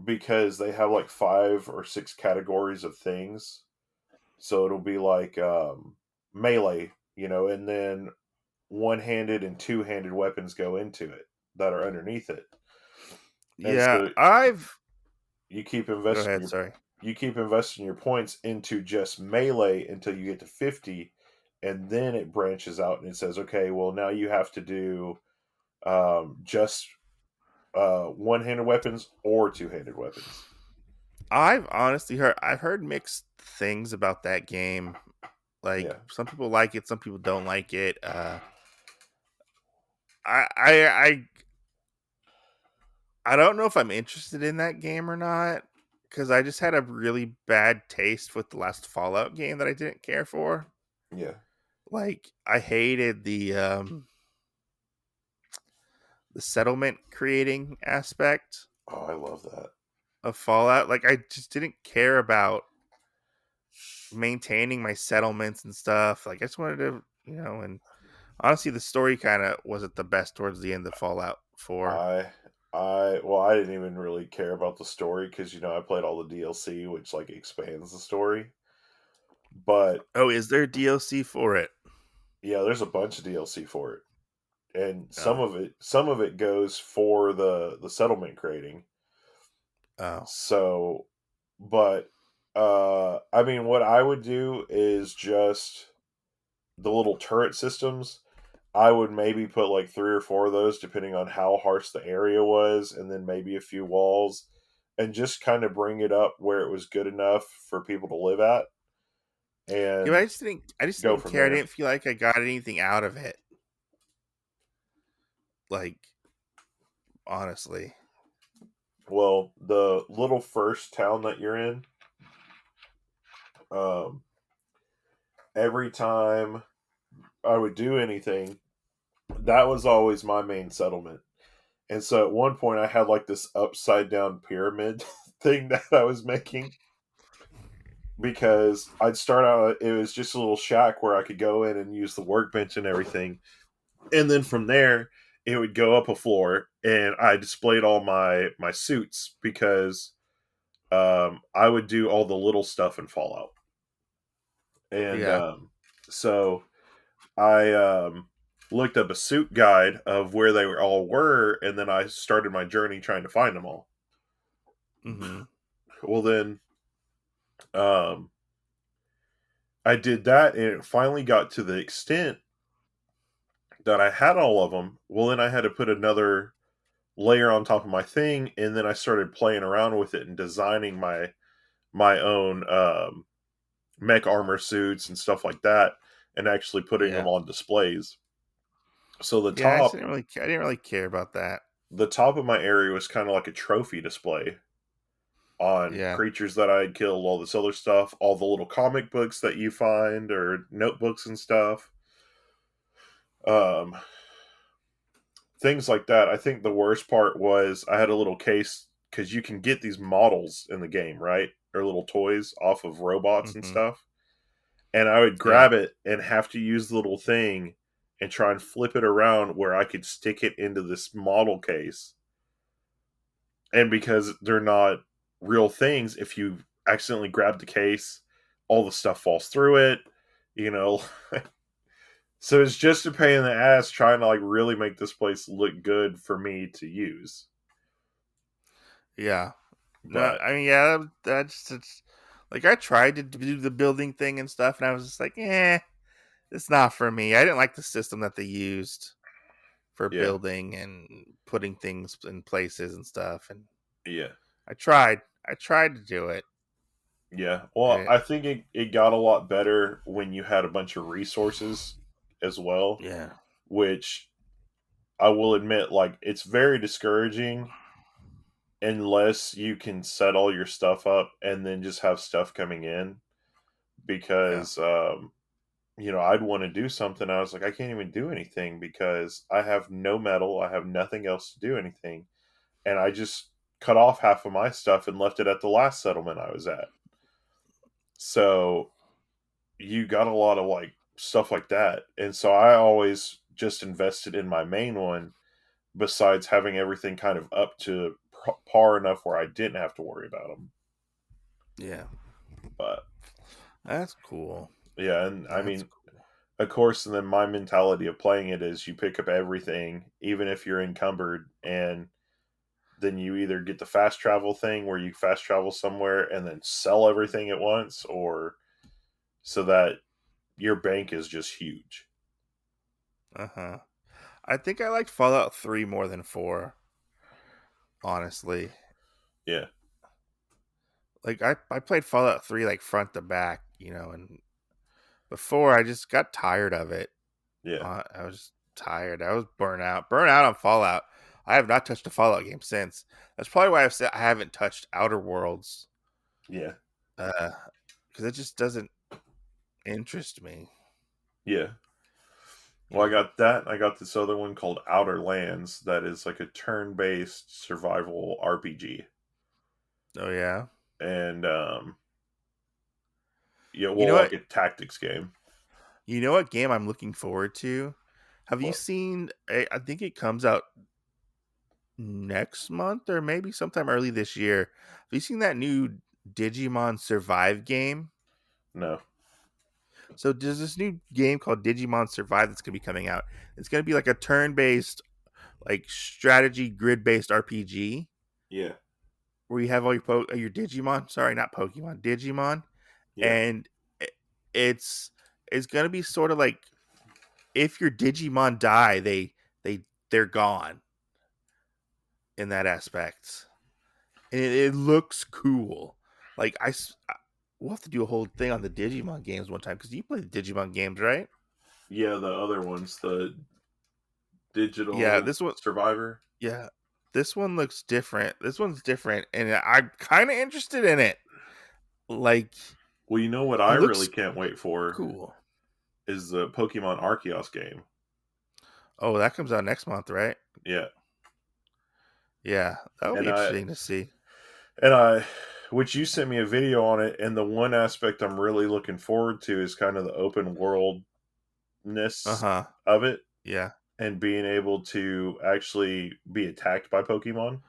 because they have like 5 or 6 categories of things. So it'll be like melee, and then one-handed and two-handed weapons go into it that are underneath it. And Yeah. so I've. you keep Go investing ahead. your Sorry. points into just melee until you get to 50, and then it branches out and it says, okay, well now you have to do just one-handed weapons or two-handed weapons. I've heard mixed things about that game. Like Yeah. some people like it, some people don't like it. I I I I don't know if I'm interested in that game or not because I just had a really bad taste with the last Fallout game that I didn't care for. Yeah. Like I hated the settlement creating aspect Oh, I love that. of Fallout. Like I just didn't care about maintaining my settlements and stuff. Like I just wanted to, and honestly the story kind of wasn't the best towards the end of Fallout 4. I well, I didn't even really care about the story because I played all the DLC, which like expands the story. But Oh, is there DLC for it? yeah, there's a bunch of DLC for it, and some Oh. of it goes for the settlement creating. Oh. So, but I mean, what I would do is just the little turret systems. I would maybe put like three or four of those, depending on how harsh the area was, and then maybe a few walls, and just kind of bring it up where it was good enough for people to live at, Yeah, but and I just go didn't from care. I there. didn't feel like I got anything out of it. Like honestly. Well, the little first town that you're in, um, every time I would do anything, that was always my main settlement. And so at one point, I had like this upside down pyramid thing that I was making because I'd start out, it was just a little shack where I could go in and use the workbench and everything. And then from there, it would go up a floor and I displayed all my suits because I would do all the little stuff in Fallout. And Yeah. so I looked up a suit guide of where they all were, and then I started my journey trying to find them all. Mhm. Well, then um, I did that, and it finally got to the extent that I had all of them. Well, then I had to put another layer on top of my thing, and then I started playing around with it and designing my own mech armor suits and stuff like that, and actually putting them Yeah. on displays. So Yeah, I didn't really care about that. the top of my area was kind of like a trophy display on Yeah. creatures that I had killed, all this other stuff, all the little comic books that you find or notebooks and stuff. Um, things like that. I think the worst part was I had a little case because you can get these models in the game, right? Or little toys off of robots and Mhm. stuff. And I would Yeah. grab it and have to use the little thing and try and flip it around where I could stick it into this model case. And because they're not real things, if you accidentally grab the case, all the stuff falls through it, you know. So it's just a pain in the ass trying to like really make this place look good for me to use. Yeah. No, But I mean, yeah, that's it's like I tried to do the building thing and stuff, and I was just like, it's not for me. I didn't like the system that they used for yeah, building and putting things in places and stuff. And yeah, I tried to do it. yeah. Well, I, I think it got a lot better when you had a bunch of resources as well, yeah, which I will admit, like, it's very discouraging unless you can set all your stuff up and then just have stuff coming in yeah, because I'd want to do something. I was like, I can't even do anything because I have no metal, I have nothing else to do anything, and I just cut off half of my stuff and left it at the last settlement I was at. So you got a lot of like stuff like that, and so I always just invested in my main one. Besides having everything kind of up to par enough where I didn't have to worry about them, yeah. but That's cool. yeah, and I That's mean, cool. of course, and then my mentality of playing it is you pick up everything, even if you're encumbered, and then you either get the fast travel thing where you fast travel somewhere and then sell everything at once, or so that your bank is just huge. Uh huh. I think I liked Fallout 3 more than 4. Honestly, Yeah, like I played Fallout 3 like front to back, and before I just got tired of it. Yeah, I was tired. I was burnt out on Fallout. I have not touched a Fallout game since. That's probably why I've said I haven't touched Outer Worlds, yeah, because it just doesn't interest me. yeah. Well, I Yeah. got that. I got this other one called Outer Lands that is like a turn-based survival RPG, Oh yeah. and yeah, You know well, like what? a tactics game. You know what game I'm looking forward to? Have you What? seen? I think it comes out next month or maybe sometime early this year. Have you seen that new Digimon Survive game? No. So there's this new game called Digimon Survive that's gonna be coming out. It's gonna be like a turn-based, like strategy grid-based RPG Yeah, where you have all your Digimon. Sorry, not Pokemon, Digimon, yeah, and i- it's it's gonna be sort of like if your Digimon die, they they're gone in that aspect, and it looks cool. Like we'll have to do a whole thing on the Digimon games one time because you play the Digimon games, right? yeah. The other ones, the Yeah, digital this one. survivor. Yeah, this one looks different. This one's different, and I'm kind of interested in it. Like, Well, you know what it I really looks can't wait for cool. is the Pokemon Arceus game. Oh, that comes out next month, right? Yeah, Yeah, that'll be and I interesting to see. and I, which you sent me a video on it, and the one aspect I'm really looking forward to is kind of the open Uh worldness huh. of it Yeah. and being able to actually be attacked by Pokemon.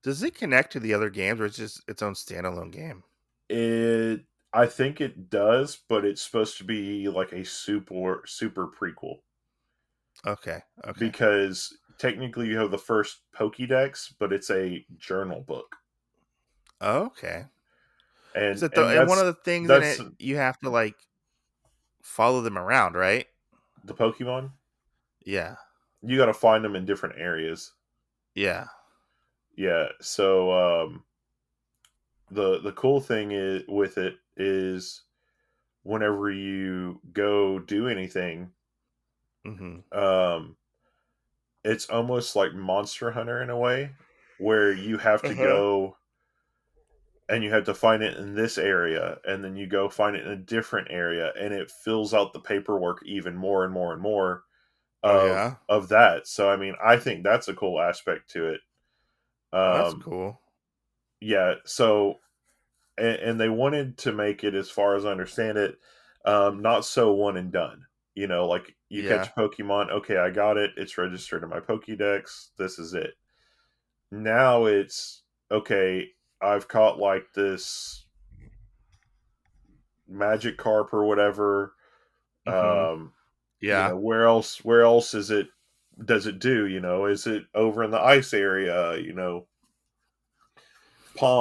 Does it connect to the other games, or it's just its own standalone game? It, I think it does, but it's supposed to be like a super prequel Okay. Okay. because technically you have the first Pokédex, but it's a journal book, Okay. and So and one of the things in that's it, you have to like follow them around, right? the Pokemon. Yeah. You got to find them in different areas. Yeah. Yeah, so the cool thing is with it is whenever you go do anything, Mm-hmm. um, it's almost like Monster Hunter in a way, where you have Uh to huh. go and you have to find it in this area, and then you go find it in a different area, and it fills out the paperwork even more and more and more Oh yeah. of that. So I mean, I think that's a cool aspect to it. Oh, that's Um, cool. yeah, so and they wanted to make it, as far as I understand it, not so one and done. You know, like you catch Yeah. a Pokemon, okay, I got it. It's registered in my Pokédex. This is it. Now it's okay. I've caught like this magic carp or whatever. Mm-hmm. Um, you Yeah. know, where else? Where else is it? Does it do? You know, is it over in the ice area? You know,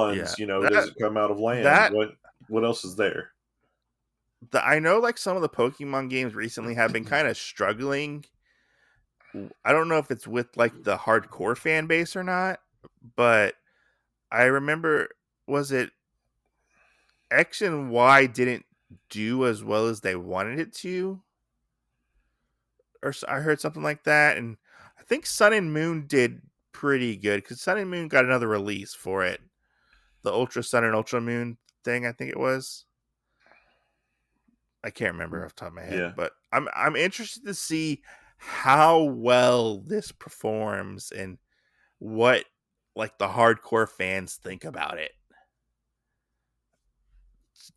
Yeah. ponds. You know, does That it come out of land? that What else is there? I know like some of the Pokemon games recently have been kind of struggling. I don't know if it's with like the hardcore fan base or not, but I remember was it X and Y didn't do as well as they wanted it to, or I heard something like that, and I think Sun and Moon did pretty good because Sun and Moon got another release for it, the Ultra Sun and Ultra Moon thing. I think it was. I can't remember off the top of my head, Yeah. but I'm interested to see how well this performs and what like the hardcore fans think about it.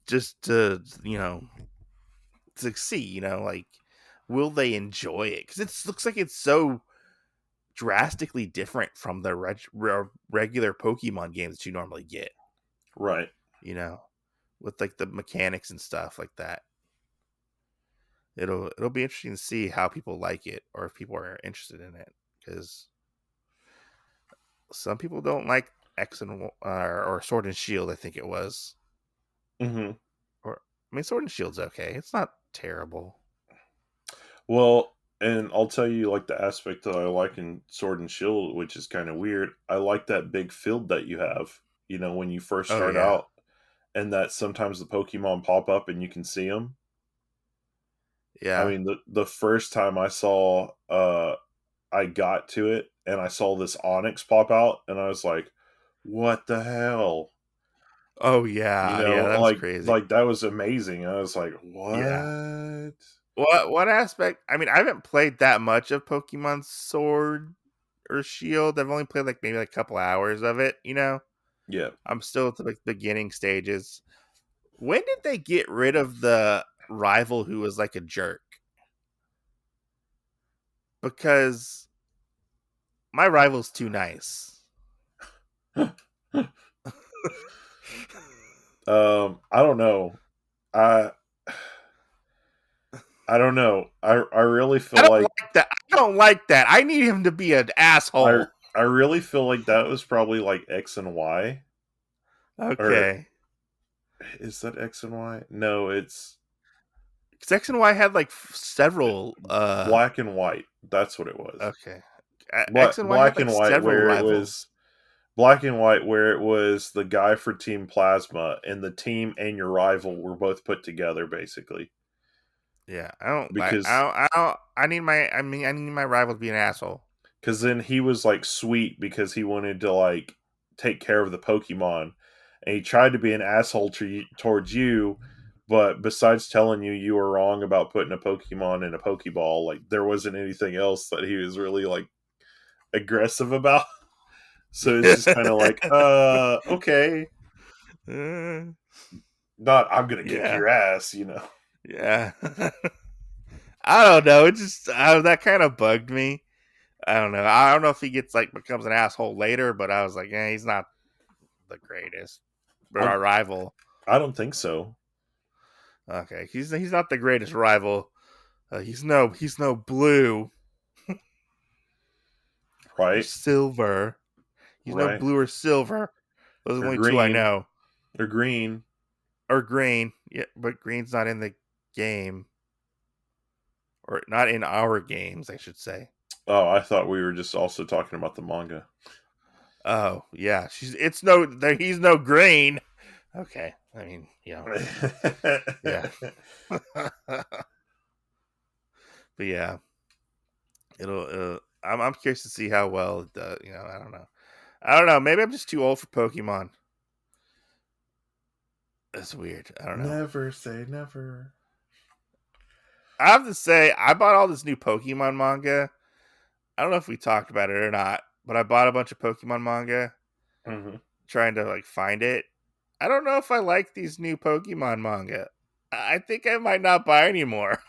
Just to to see, like will they enjoy it? Because it looks like it's so drastically different from the regular Pokemon games that you normally get. Right. You know, with like the mechanics and stuff like that. It'll be interesting to see how people like it or if people are interested in it because some people don't like X and or Sword and Shield. I think it was, Hmm. or I mean, Sword and Shield's okay. It's not terrible. Well, and I'll tell you, like the aspect that I like in Sword and Shield, which is kind of weird. I like that big field that you have. You know, when you first Oh start yeah, out, and that sometimes the Pokemon pop up and you can see them. I Yeah. mean, the first time I got to it and I saw this Onyx pop out, and I was like, "What the hell?" Oh You yeah, know, yeah, that was crazy. like that was amazing. I was like, Yeah. "What?" What aspect? I mean, I haven't played that much of Pokemon Sword or Shield. I've only played like maybe like a couple hours of it. Yeah. I'm still at the like, beginning stages. When did they get rid of the rival who was like a jerk? Because my rival's too nice. I don't know. I I don't know. I really I feel don't like like that. I don't like that. I need him to be an I asshole. I really feel like that was probably like X and Y, or Okay. is that X and Y? No, it's Because X and Y had like several. Black and White. That's what it was. Okay. X and Y had Black like and White, several where it was rivals. Black and White, where it was the guy for Team Plasma, and the team and your rival were both put together, basically. Yeah, I don't like. I Because don't. I don't. I need my. I mean, I need my rival to be an asshole. then he was like sweet because he wanted to like take care of the Pokemon, and he tried to be an asshole towards you. But besides telling you you were wrong about putting a Pokemon in a Pokeball, like there wasn't anything else that he was really like aggressive about. So it's just kind of like, okay, not I'm gonna kick Yeah, your ass, you know. yeah. I don't know. It just that kind of bugged me. I don't know. I don't know if he gets like becomes an asshole later, but I was like, yeah, he's not the greatest. But I'm our rival, I don't think so, okay, he's not the greatest rival. He's no blue or right? silver. He's no Right? blue or silver. Those are the Or only two I green, know. or green. Or green. Yeah, but green's not in the game. Or not in our games, I should say. Oh, I thought we were just also talking about the manga. Oh, yeah. He's no green. Okay. I mean, yeah. But yeah, I'm curious to see how well it does. I don't know. I don't know. Maybe I'm just too old for Pokemon. That's weird. I don't know. Never say never. I have to say, I bought all this new Pokemon manga. I don't know if we talked about it or not, but I bought a bunch of Pokemon manga Hmm. trying to like find it. I don't know if I like these new Pokemon manga. I think I might not buy anymore.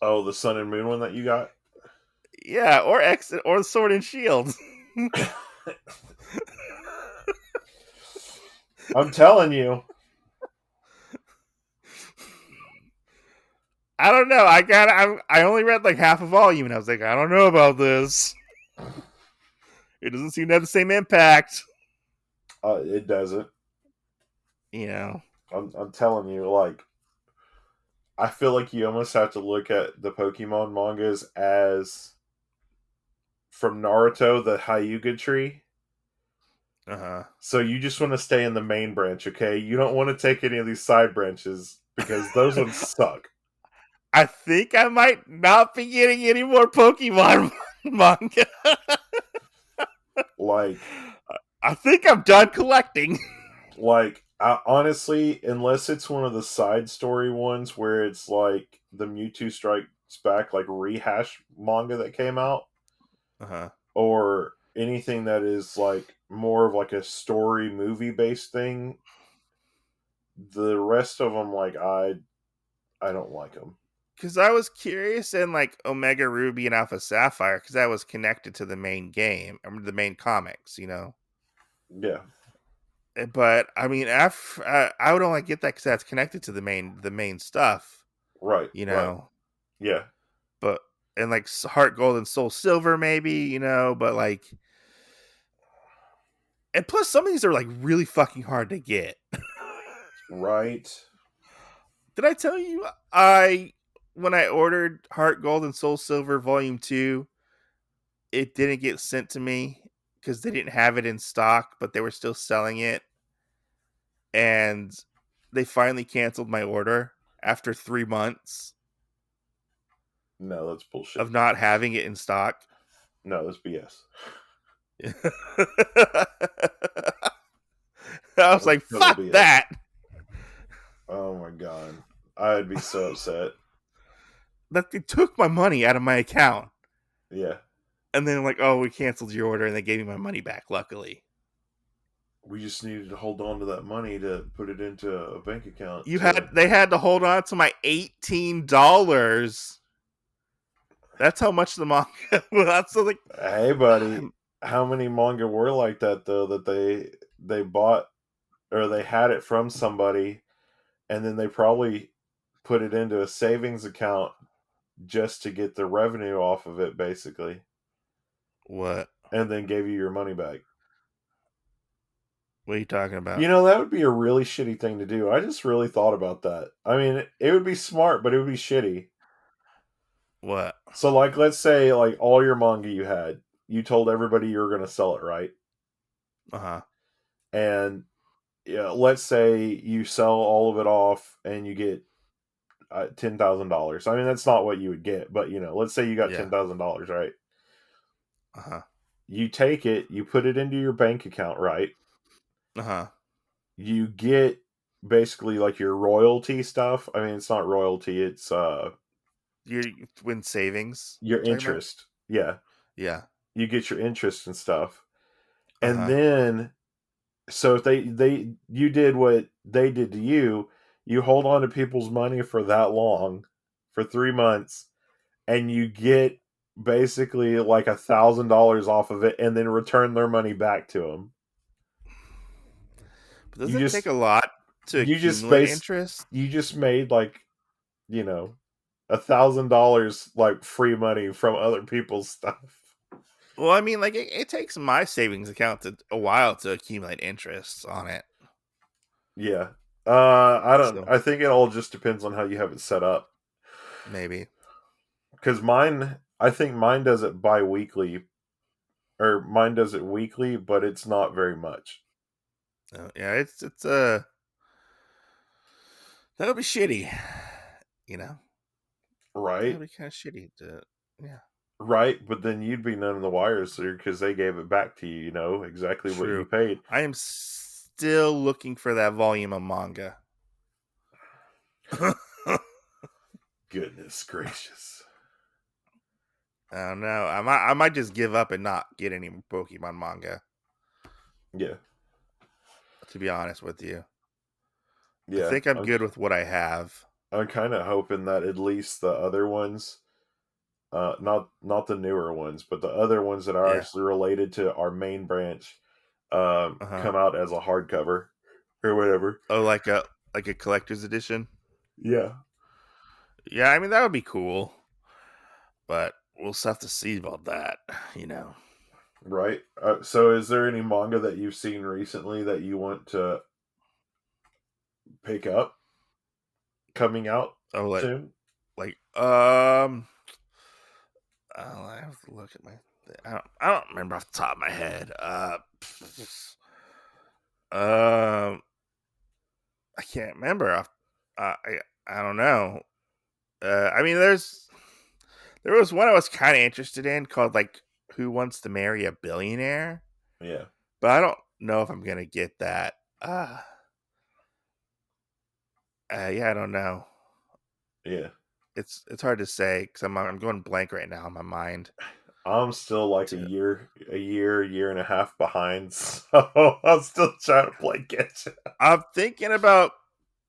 Oh, the Sun and Moon one that you got. Yeah, or X or Sword and Shield. I'm telling you. I don't know. I only read like half a volume, and I was like, I don't know about this. It doesn't seem to have the same impact. It doesn't. You know. I'm telling you, like, I feel like you almost have to look at the Pokemon mangas as from Naruto, the Hyuga tree. Uh huh. So you just want to stay in the main branch, okay? You don't want to take any of these side branches because those ones suck. I think I might not be getting any more Pokemon manga. Like, I think I'm done collecting. honestly, unless it's one of the side story ones where it's like the Mewtwo Strikes Back, like rehash manga that came out, Uh huh. or anything that is like more of like a story movie based thing, the rest of them, like I don't like them. Because I was curious in like Omega Ruby and Alpha Sapphire because that was connected to the main game, or the main comics. Yeah, But I mean, I would only get that because that's connected to the main stuff, right, you right. know. Yeah, But and like Heart Gold and Soul Silver, maybe. But like, and plus some of these are like really fucking hard to get. right. Did I tell you I when I ordered Heart Gold and Soul Silver Volume 2, it didn't get sent to me because they didn't have it in stock, but they were still selling it. And they finally canceled my order after 3 months. No, that's bullshit. of not having it in stock. No, that's BS. I was That's like, total fuck BS. that. Oh my god. I'd be so upset. That they took my money out of my account. Yeah. And then like, oh, we canceled your order and they gave me my money back, luckily. We just needed to hold on to that money to put it into a bank account They had to hold on to my $18. That's how much the manga was. That's so like, Hey buddy, how many manga were like that though, that they bought or they had it from somebody and then they probably put it into a savings account just to get the revenue off of it, basically, what? and then gave you your money back. What are you talking You about? know, that would be a really shitty thing to do. I just really thought about that. I mean, it would be smart, but it would be shitty. What? So, like, let's say, like, all your manga you had, you told everybody you were going to sell it, right? Uh huh. And yeah, let's say you sell all of it off and you get $10,000. I mean, that's not what you would get, but you know, let's say you got Yeah. $10,000, right? Uh huh. You take it, you put it into your bank account, right? Uh huh. You get basically like your royalty stuff. I mean, it's not royalty, it's Your win savings. your Talking about? interest. Yeah, Yeah. you get your interest and stuff. Uh And huh. then so if they you did what they did to you, you hold on to people's money for that long, for 3 months, and you get basically like $1,000 off of it, and then return their money back to them. But You doesn't it take just a lot to you just accumulate base interest? you just made like, you know, $1,000 like free money from other people's stuff. Well, I mean, like it takes my savings account a while to accumulate interest on it. Yeah. I don't. So I think it all just depends on how you have it set up. maybe. Because mine, I think mine does it bi-weekly, or mine does it weekly, but it's not very much. Yeah, it's that would be shitty. You know, that Right? would be kind of shitty to. Yeah, Right, but then you'd be none of the wires there because they gave it back to you. You know exactly what you true. paid. I am still looking for that volume of manga. I Goodness gracious. don't know. I might just give up and not get any Pokemon manga. Yeah, To be honest with you, I yeah. think I'm good with what I have. I'm kind of hoping that at least the other ones, not the newer ones, but the other ones that are Yeah. actually related to our main branch, Uh huh. come out as a hardcover or whatever. Oh, like a collector's edition. Yeah. Yeah, I mean that would be cool, but we'll just have to see about that. You know. Right. So, is there any manga that you've seen recently that you want to pick up coming out Oh, soon? like I have to look at my. I don't remember off the top of my head. I can't remember. I don't know. I mean, there was one I was kind of interested in called like "Who Wants to Marry a Billionaire," Yeah. but I don't know if I'm gonna get that. Yeah, I don't know. Yeah. It's hard to say because I'm going blank right now in my mind. I'm still like To year and a half behind, so I'm still trying to play catch up. I'm thinking about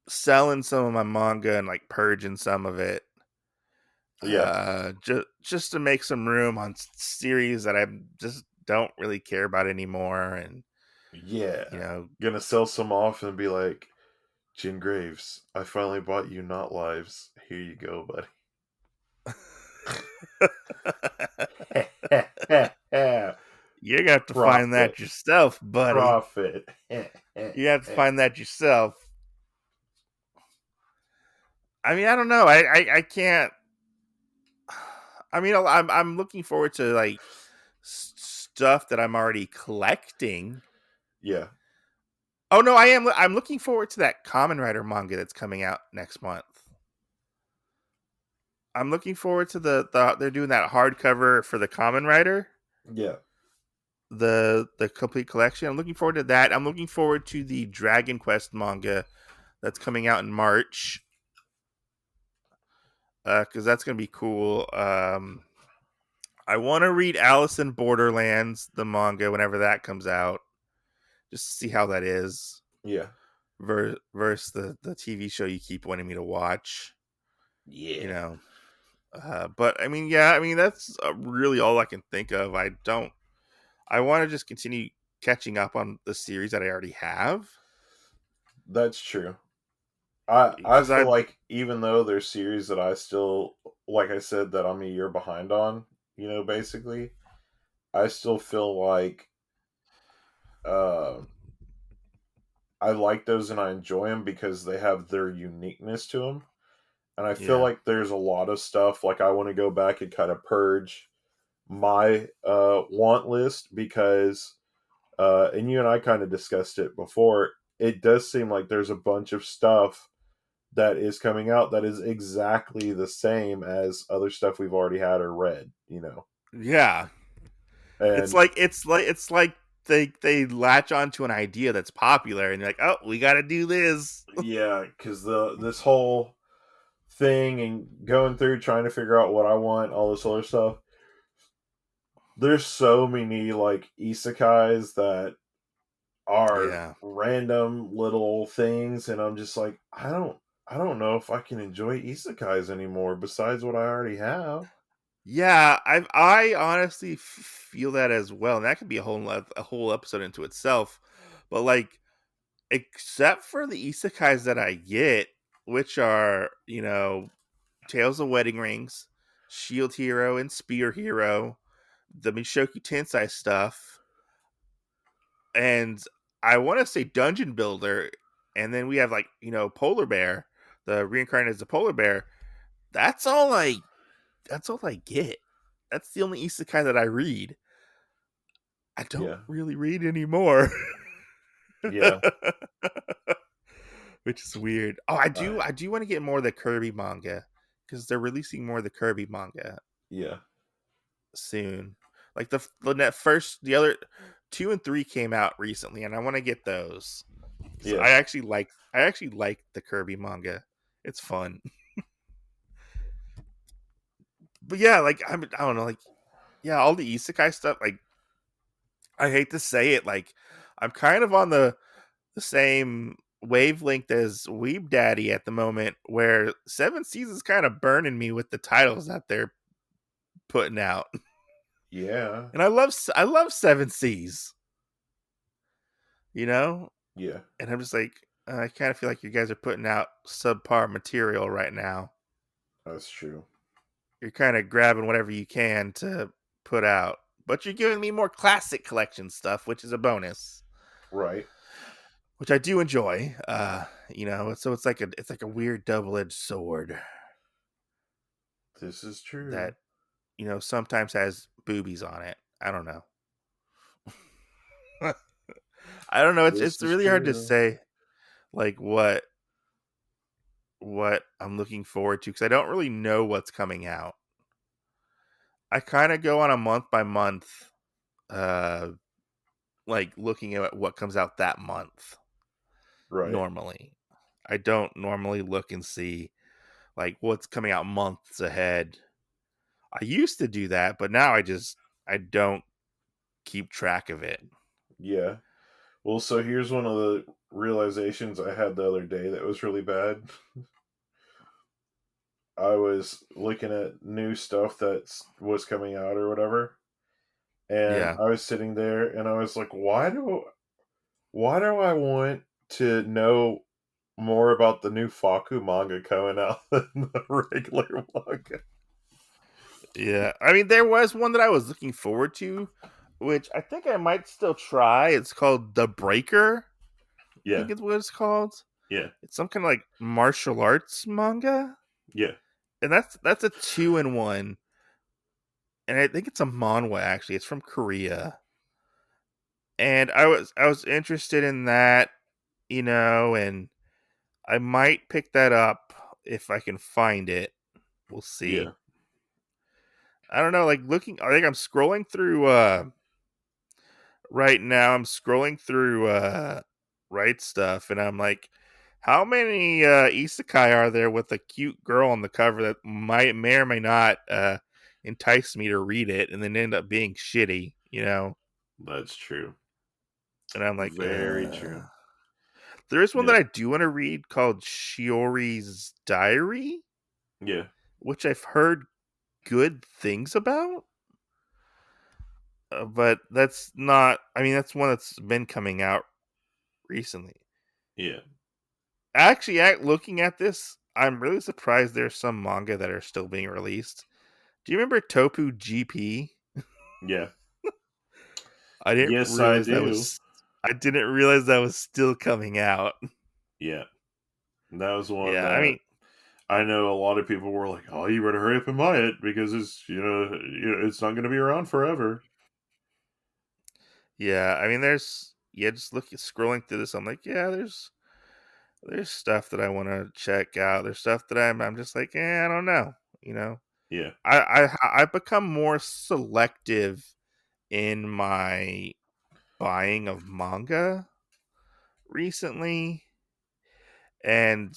selling some of my manga and like purging some of it, Yeah. just to make some room on series that I just don't really care about anymore, and Yeah. you know. Gonna sell some off and be like, Jin Graves, I finally bought you Not Lives. Here you go, buddy. You're gonna have to find Profit. that yourself, buddy. Profit. You have to find that yourself. I mean, I don't know. I can't. I mean, I'm looking forward to like stuff that I'm already collecting. Yeah. Oh no, I am. I'm looking forward to that Common Rider manga that's coming out next month. I'm looking forward to they're doing that hardcover for the Common Writer, Yeah, the complete collection. I'm looking forward to that. I'm looking forward to the Dragon Quest manga that's coming out in March, because that's gonna be cool. I want to read Alice in Borderlands, the manga, whenever that comes out, just to see how that is yeah, versus the TV show you keep wanting me to watch. You yeah. know, but I mean, yeah, I mean that's really all I can think of. I don't. I want to just continue catching up on the series that I already have That's true. I because feel I, like even though there's series that I still, like I said, that I'm a year behind on, basically, I still feel like uh, I like those and I enjoy them because they have their uniqueness to them. And I feel yeah, like there's a lot of stuff like I want to go back and kind of purge my want list because and you and I kind of discussed it before. It does seem like there's a bunch of stuff that is coming out that is exactly the same as other stuff we've already had or read. yeah. And It's like they latch onto an idea that's popular and they're like, oh, we got to do this. yeah, because this whole thing and going through trying to figure out what I want, all this other stuff. There's so many like isekais that are Yeah. random little things, and I'm just like, I don't know if I can enjoy isekais anymore. Besides what I already have. Yeah, I honestly feel that as well, and that could be a whole episode into itself. But like, except for the isekais that I get, which are Tales of Wedding Rings, Shield Hero, and Spear Hero, the Mishoku Tensei stuff, and I want to say Dungeon Builder, and then we have like Polar Bear, the reincarnated as a polar bear. That's all I. That's all I get. That's the only isekai that I read. I don't Yeah, really read anymore. yeah, Which is weird. Oh, I uh, do. I do want to get more of the Kirby manga because they're releasing more of the Kirby manga yeah, soon. Like the other 2 and 3 came out recently, and I want to get those. So yeah. I actually like the Kirby manga. It's fun. But yeah, like I don't know, like yeah, all the isekai stuff. Like I hate to say it, like I'm kind of on the same wavelength as Weeb Daddy at the moment, where Seven Seas is kind of burning me with the titles that they're putting out. Yeah, And I love Seven Seas, you know, yeah, and I'm just like I kind of feel like you guys are putting out subpar material right now. that's true. You're kind of grabbing whatever you can to put out, but you're giving me more classic collection stuff, which is a bonus, Right. which I do enjoy. So it's like a weird double edged sword This is that true. sometimes has boobies on it. I don't know. I don't know. This It's is really hard to true. say like what I'm looking forward to because I don't really know what's coming out. I kind of go on a month by month, uh, like looking at what comes out that month. Right. Normally, I don't normally look and see like what's coming out months ahead. I used to do that, but now I don't keep track of it. Yeah. Well, so here's one of the realizations I had the other day that was really bad. I was looking at new stuff that was coming out or whatever, and Yeah. I was sitting there and I was like, why do I want to know more about the new Faku manga coming out than the regular manga? Yeah, I mean, there was one that I was looking forward to, which I think I might still try. It's called The Breaker. I Yeah. think it's what it's called. Yeah. It's some kind of like martial arts manga, Yeah. and that's a 2-in-1. And I think it's a manhwa actually. It's from Korea, and I was interested in that, and I might pick that up if I can find it. we'll see. Yeah. I don't know. Like looking, I think I'm scrolling through. Right now, I'm scrolling through right stuff, and I'm like, how many isekai are there with a cute girl on the cover that may or may not entice me to read it, and then end up being shitty, you know? That's true. And I'm like, Very true. there is one that Yeah. I do want to read called Shiori's Diary, Yeah. which I've heard good things about. But that's not. I mean, that's one that's been coming out recently. Yeah. Actually, looking at this, I'm really surprised there's some manga that are still being released. Do you remember Topu GP? Yeah. I didn't Yes, I realize that do. was. I didn't realize that was still coming out. Yeah. That was one Yeah, I that mean, I know a lot of people were like, "Oh, you better hurry up and buy it because it's not going to be around forever." yeah, I mean, there's just scrolling through this. I'm like, yeah, there's stuff that I want to check out. There's stuff that I'm just like, I don't know. You know, Yeah. I've become more selective in my buying of manga recently, and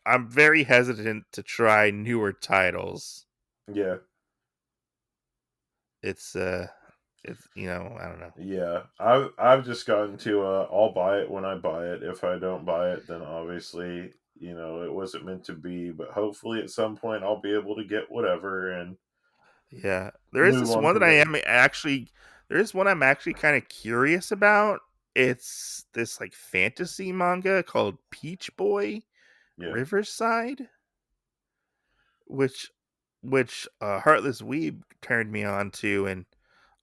I'm very hesitant to try newer titles. Yeah. It's it's I don't know. Yeah. I've just gotten to I'll buy it when I buy it. If I don't buy it, then obviously, it wasn't meant to be, but hopefully at some point I'll be able to get whatever and Yeah, there is move this on one that from I there. am actually there is one I'm actually kind of curious about. It's this like fantasy manga called Peach Boy Yeah. Riverside, which Heartless Weeb turned me on to, and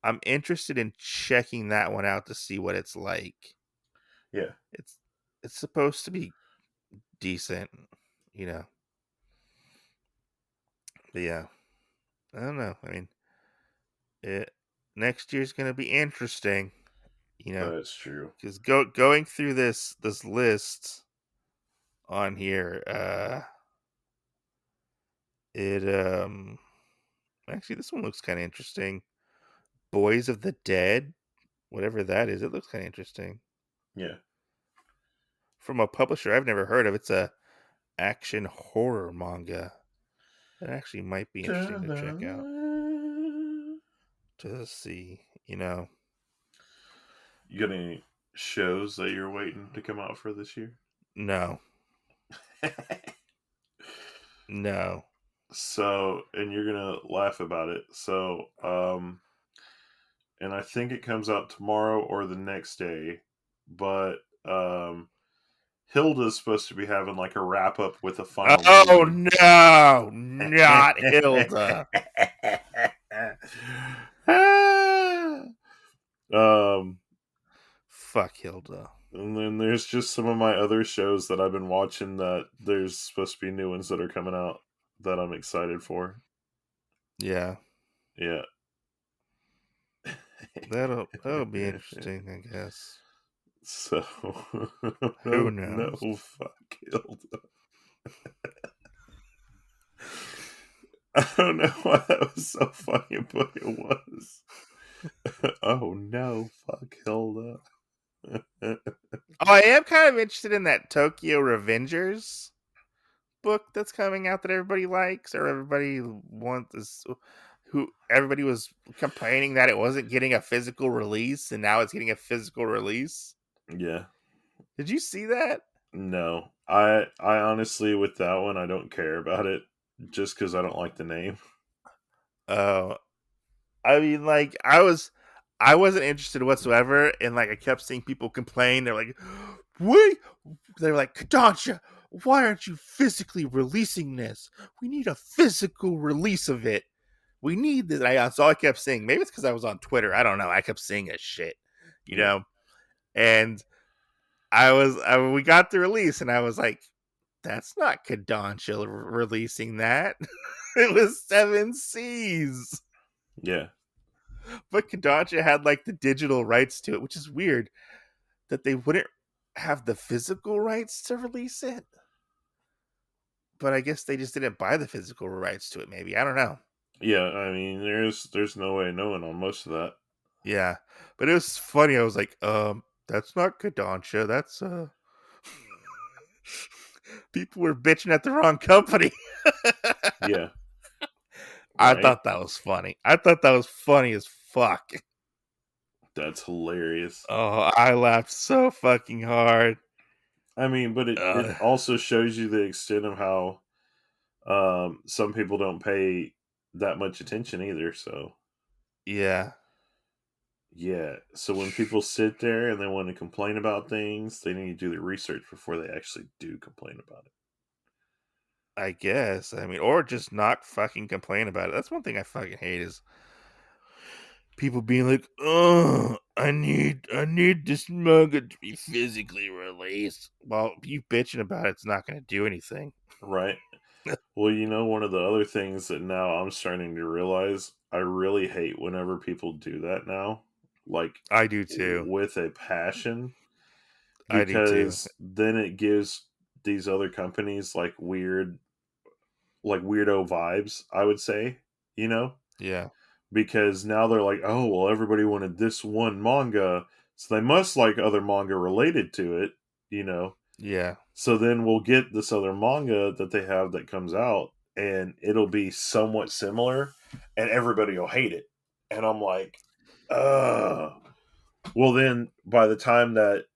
I'm interested in checking that one out to see what it's like. Yeah. It's supposed to be decent, you know. But yeah, I don't know. I mean, it next year's gonna be interesting, you know, That's true. because going through this list on here, it actually this one looks kind of interesting. Boys of the Dead, whatever that is, it looks kind of interesting. Yeah. From a publisher I've never heard of. It's a action horror manga. That actually might be interesting to check out to see, you know. You got any shows that you're waiting to come out for this year? No, no. So, and you're gonna laugh about it. So, and I think it comes out tomorrow or the next day, but Hilda's supposed to be having like a wrap up with a final Oh movie. no, not Hilda. um, Fuck Hilda. and then there's just some of my other shows that I've been watching that there's supposed to be new ones that are coming out that I'm excited for. Yeah, Yeah. that'll be interesting, I guess. So, Who no, no, knows? fuck Hilda. I don't know why that was so funny, but it was. Oh no, fuck Hilda. Oh, I am kind of interested in that Tokyo Revengers book that's coming out that everybody likes or everybody wants is who everybody was complaining that it wasn't getting a physical release and now it's getting a physical release. Yeah. Did you see that? No. I honestly with that one I don't care about it just cuz I don't like the name. Oh, I mean, like I wasn't interested whatsoever, and like I kept seeing people complain. They're like, "Wait," they're like, "Kadasha, why aren't you physically releasing this? We need a physical release of it. We need this." That's all I kept saying. Maybe it's because I was on Twitter. I don't know. I kept saying this shit, you Yeah. know. And we got the release, and I was like, "That's not Kadasha releasing that. It was Seven Seas." Yeah. But Kodansha had like the digital rights to it, which is weird that they wouldn't have the physical rights to release it. but I guess they just didn't buy the physical rights to it. Maybe I don't know. Yeah, I mean, there's no way of knowing on most of that. Yeah, but it was funny. I was like, that's not Kodansha. That's people were bitching at the wrong company. Yeah, I right. thought that was funny. I thought that was funny as fuck. That's hilarious. Oh, I laughed so fucking hard. I mean, but it Uh, also shows you the extent of how some people don't pay that much attention either. So yeah, yeah, so when people sit there and they want to complain about things, they need to do the research before they actually do complain about it. I guess. I mean, or just not fucking complain about it. That's one thing I fucking hate is people being like, "Oh, I need this manga to be physically released." Well, you bitching about it's not going to do anything. Right? Well, one of the other things that now I'm starting to realize, I really hate whenever people do that now, like I do too. with a passion, I do too. because then it gives these other companies like weirdo vibes, I would say, you know? Yeah, Because now they're like, oh, well, everybody wanted this one manga, so they must like other manga related to it, you know? yeah, So then we'll get this other manga that they have that comes out, and it'll be somewhat similar, and everybody will hate it. And I'm like, ugh. Well, then by the time that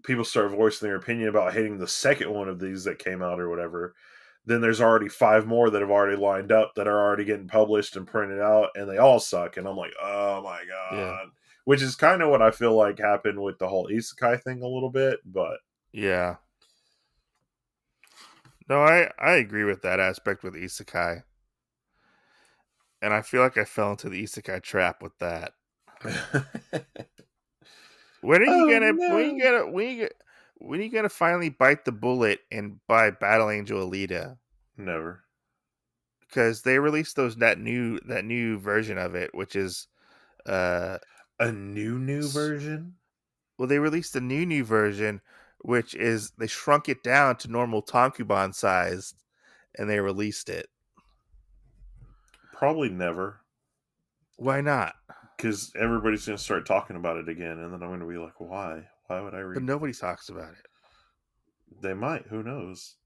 people start voicing their opinion about hating the second one of these that came out or whatever, then there's already five more that have already lined up that are already getting published and printed out, and they all suck. And I'm like, oh my yeah, god. Which is kind of what I feel like happened with the whole isekai thing a little bit, but yeah. No, I agree with that aspect with isekai, and I feel like I fell into the isekai trap with that. When are you oh gonna? When you no. gonna? When are you gonna finally bite the bullet and buy Battle Angel Alita? Never. Because they released that new version of it, which is uh, A new s- version? well, they released a new version, which is they shrunk it down to normal Tankubon size, and they released it. Probably never. Why not? Because everybody's going to start talking about it again, and then I'm going to be like, why? Why would I But read? nobody talks about it. They might. Who knows?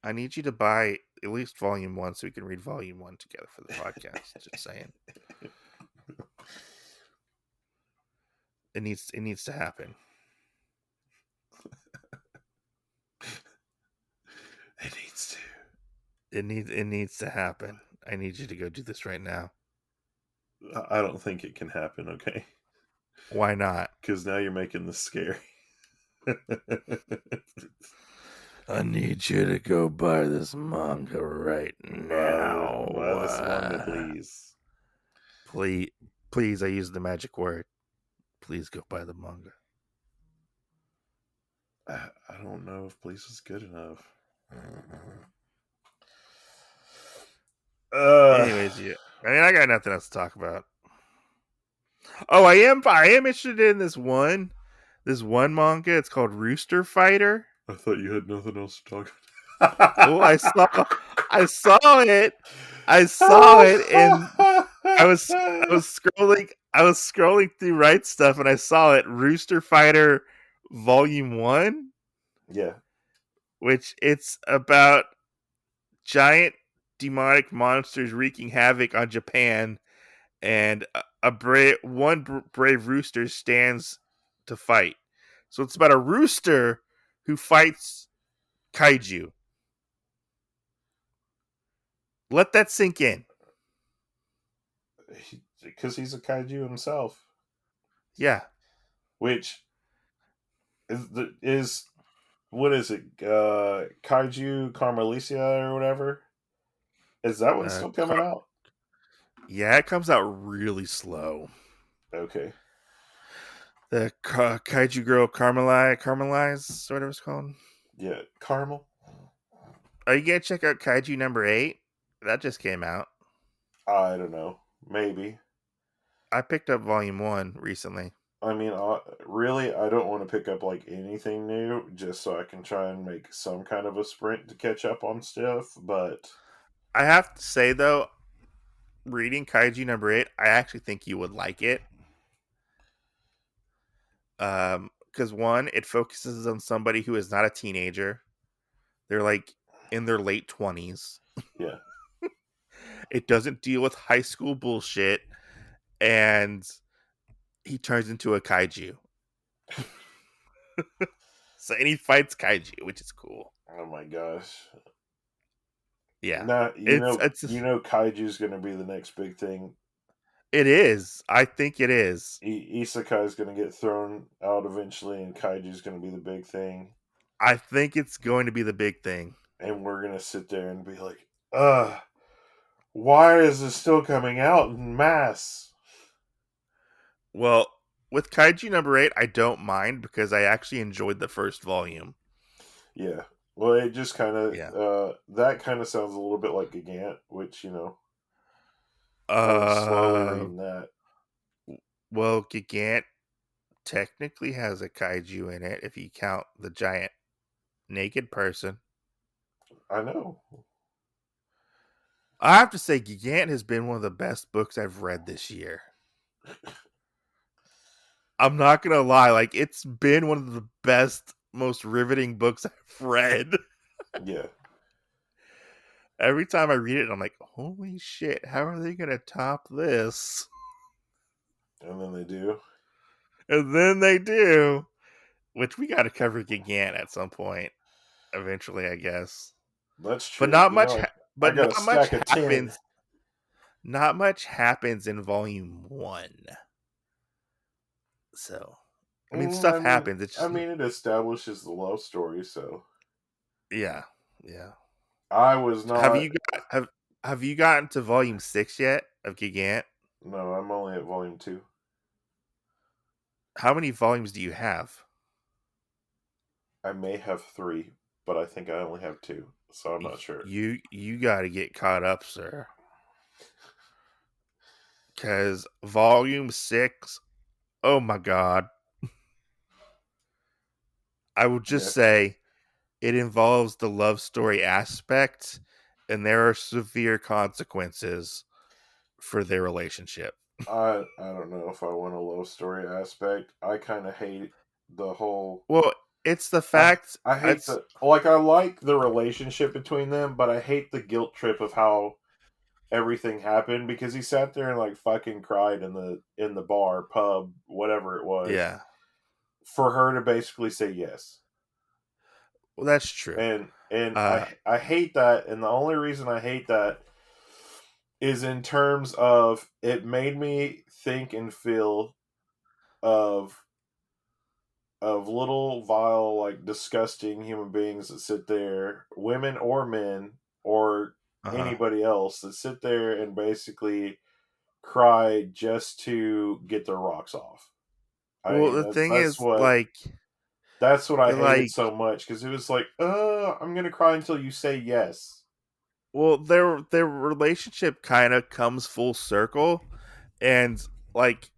I need you to buy at least volume one so we can read volume one together for the podcast. Just saying. It needs to happen. It needs to. It needs to happen. I need you to go do this right now. I don't think it can happen, okay? Why not? Because now you're making this scary. I need you to go buy this manga right now. Buy this manga, please. Please, please, I use the magic word. Please go buy the manga. I don't know if please is good enough. Uh, Anyways, yeah. I mean, I got nothing else to talk about. Oh, I am interested in this one manga. It's called Rooster Fighter. I thought you had nothing else to talk Oh, I saw it. I saw it, and about. I was scrolling through right stuff, and I saw it. Rooster Fighter Volume 1, Yeah. which it's about giant demonic monsters wreaking havoc on Japan, and brave rooster stands to fight. So it's about a rooster who fights kaiju. Let that sink in. Because he's a kaiju himself. Yeah. Which is what is it? Kaiju Carmelicia or whatever. Is that one Uh, still coming out? yeah, it comes out really slow. Okay. The kaiju girl Carmelize, whatever it's called. Yeah, caramel. Are you gonna check out Kaiju number 8? That just came out. I don't know. Maybe. I picked up volume 1 recently. I mean, really, I don't want to pick up like anything new just so I can try and make some kind of a sprint to catch up on stuff. But I have to say though, reading Kaiju number 8, I actually think you would like it. Because one, it focuses on somebody who is not a teenager. They're like in their late 20s. yeah, It doesn't deal with high school bullshit, and he turns into a kaiju. So and he fights kaiju, which is cool. oh my gosh. Yeah, Now it's Kaiju's going to be the next big thing. it is. I think it is. Isekai is going to get thrown out eventually, and Kaiju's going to be the big thing. I think it's going to be the big thing. And we're going to sit there and be like, why is this still coming out in mass? Well, with Kaiju number 8, I don't mind because I actually enjoyed the first volume. Yeah. Well, it just kind of, Yeah. that kind of sounds a little bit like Gigant, which, I was slowly Uh, reading that. well, Gigant technically has a kaiju in it if you count the giant naked person. I know. I have to say, Gigant has been one of the best books I've read this year. I'm not gonna lie, like it's been one of the best, most riveting books I've read. Yeah. Every time I read it, I'm like, holy shit, how are they gonna top this? And then they do. And then they do, which we got to cover Gigant at some point, eventually, I guess. That's But true. not much. I But got a not much stack of 10. happens. Not much happens in volume 1. So, I mean, stuff happens. It's I just mean, it establishes the love story. So yeah, yeah. I was Have not. you got have you gotten to volume 6 yet of Gigant? No, I'm only at volume 2. How many volumes do you have? I may have 3, but I think I only have 2, so I'm not sure. You got to get caught up, sir. Because volume 6, oh my god, I will just Yeah, say it involves the love story aspect, and there are severe consequences for their relationship. I don't know if I want a love story aspect. I kind of hate the whole. Well, it's the I fact. I hate It's the like I like the relationship between them, but I hate the guilt trip of how everything happened because he sat there and like fucking cried in the bar, pub, whatever it was, yeah. for her to basically say yes. Well, that's true. And Uh I hate that, and the only reason I hate that is in terms of it made me think and feel of little vile like disgusting human beings that sit there, women or men or huh. anybody else that sit there and basically cry just to get their rocks off. I Well, mean the thing that's is, what that's what I hated like, so much because it was like, I'm gonna cry until you say yes. well, their relationship kind of comes full circle, and like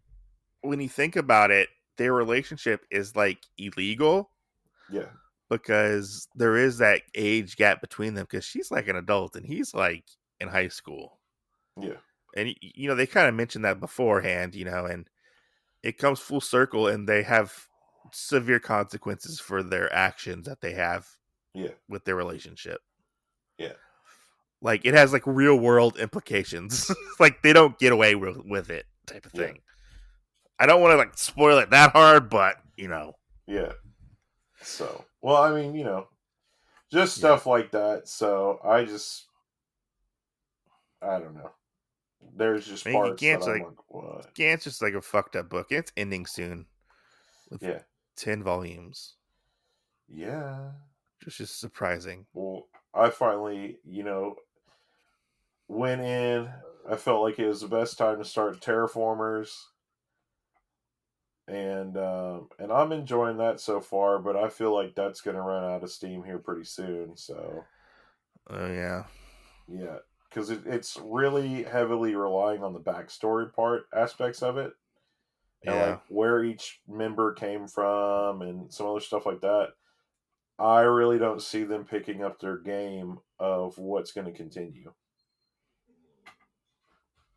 when you think about it, their relationship is like illegal Yeah, because there is that age gap between them because she's like an adult and he's like in high school. yeah, And they kind of mentioned that beforehand, and it comes full circle and they have severe consequences for their actions that they have yeah, with their relationship. yeah, Like it has like real world implications. Like they don't get away with it type of yeah, thing. I don't want to like spoil it that hard, but yeah. So, well, I mean, just yeah. stuff like that. So I don't know. There's just I mean, parts that I'm like, what? Gant's just like a fucked up book. It's ending soon with Yeah, 10 volumes, yeah. which is surprising. Well, I finally, went in. I felt like it was the best time to start Terraformers, and I'm enjoying that so far. But I feel like that's going to run out of steam here pretty soon. So Oh yeah. yeah, because it's really heavily relying on the backstory part aspects of it. and Yeah. like where each member came from and some other stuff like that, I really don't see them picking up their game of what's going to continue.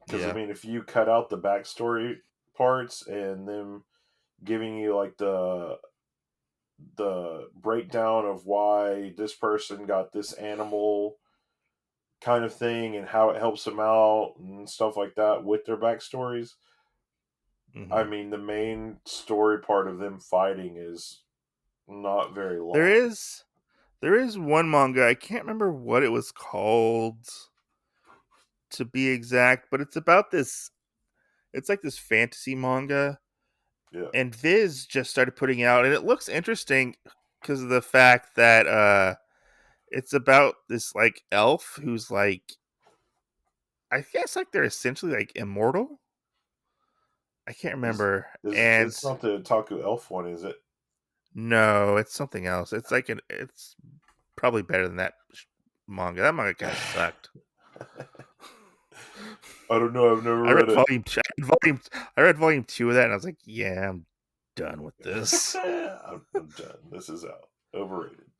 Because I Yeah. mean, if you cut out the backstory parts and them giving you like the breakdown of why this person got this animal kind of thing and how it helps them out and stuff like that with their backstories. I Hmm. mean, the main story part of them fighting is not very There long. is there is one manga. I can't remember what it was called to be exact, but it's about this. It's like this fantasy manga, Yeah. and Viz just started putting it out, and it looks interesting because of the fact that it's about this like elf who's like, I guess like they're essentially like immortal. I can't Is remember. is And it's not the Otaku Elf one, is it? no, it's something else. It's probably better than that manga. That manga kind of sucked. I don't know. I've never I read read it. volume. I read volume 2 of that, and I was like, "Yeah, I'm done with this." I'm done. This is out. Overrated.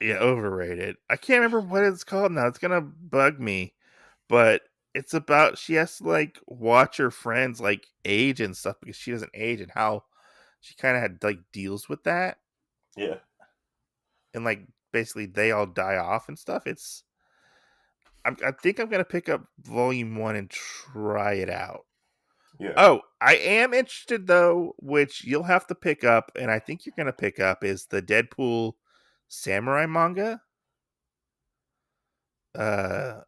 Yeah, overrated. I can't remember what it's called now. It's gonna bug me, but it's about she has to like watch her friends like age and stuff because she doesn't age, and how she kind of had like deals with that, Yeah. and like basically they all die off and stuff. I think I'm gonna pick up volume 1 and try it out. Yeah. Oh, I am interested though, which you'll have to pick up, and I think you're gonna pick up is the Deadpool samurai manga. Uh,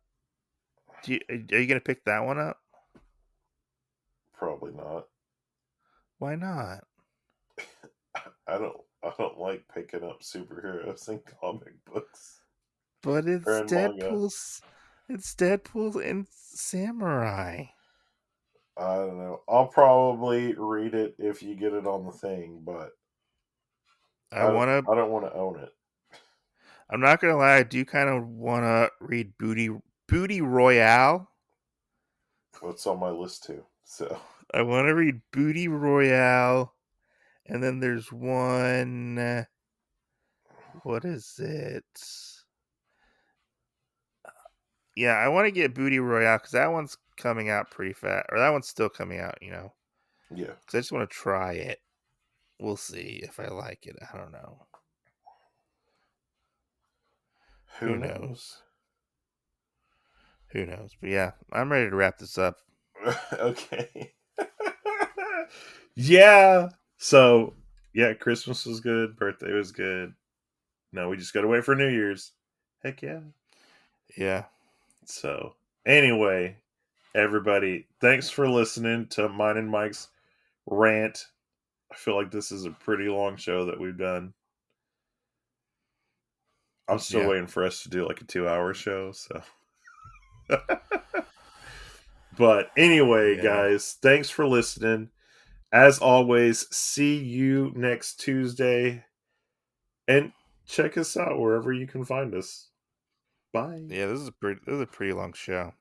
are you gonna pick that one up? Probably not. Why not? I don't like picking up superheroes in comic books But or it's in manga. Deadpool's. It's Deadpool and samurai. I don't know. I'll probably read it if you get it on the thing, but I wanna. I don't want to own it. I'm not gonna lie. I do kind of wanna read Booty Royale. What's on my list too? So I wanna read Booty Royale, and then there's one. What is it? Yeah, I want to get Booty Royale because that one's coming out pretty fast, or that one's still coming out. yeah. Because I just want to try it. We'll see if I like it. I don't know. Who Who knows? knows? Who knows? But yeah, I'm ready to wrap this up. Okay. Yeah. So yeah, Christmas was good. Birthday was good. No, we just gotta wait for New Year's. Heck yeah. Yeah. So anyway, everybody, thanks for listening to mine and Mike's rant. I feel like this is a pretty long show that we've done. I'm still Yeah. waiting for us to do like a 2 hour show. So, but anyway, Yeah. guys, thanks for listening. As always, see you next Tuesday and check us out wherever you can find us. Bye. Yeah. This is a pretty long show.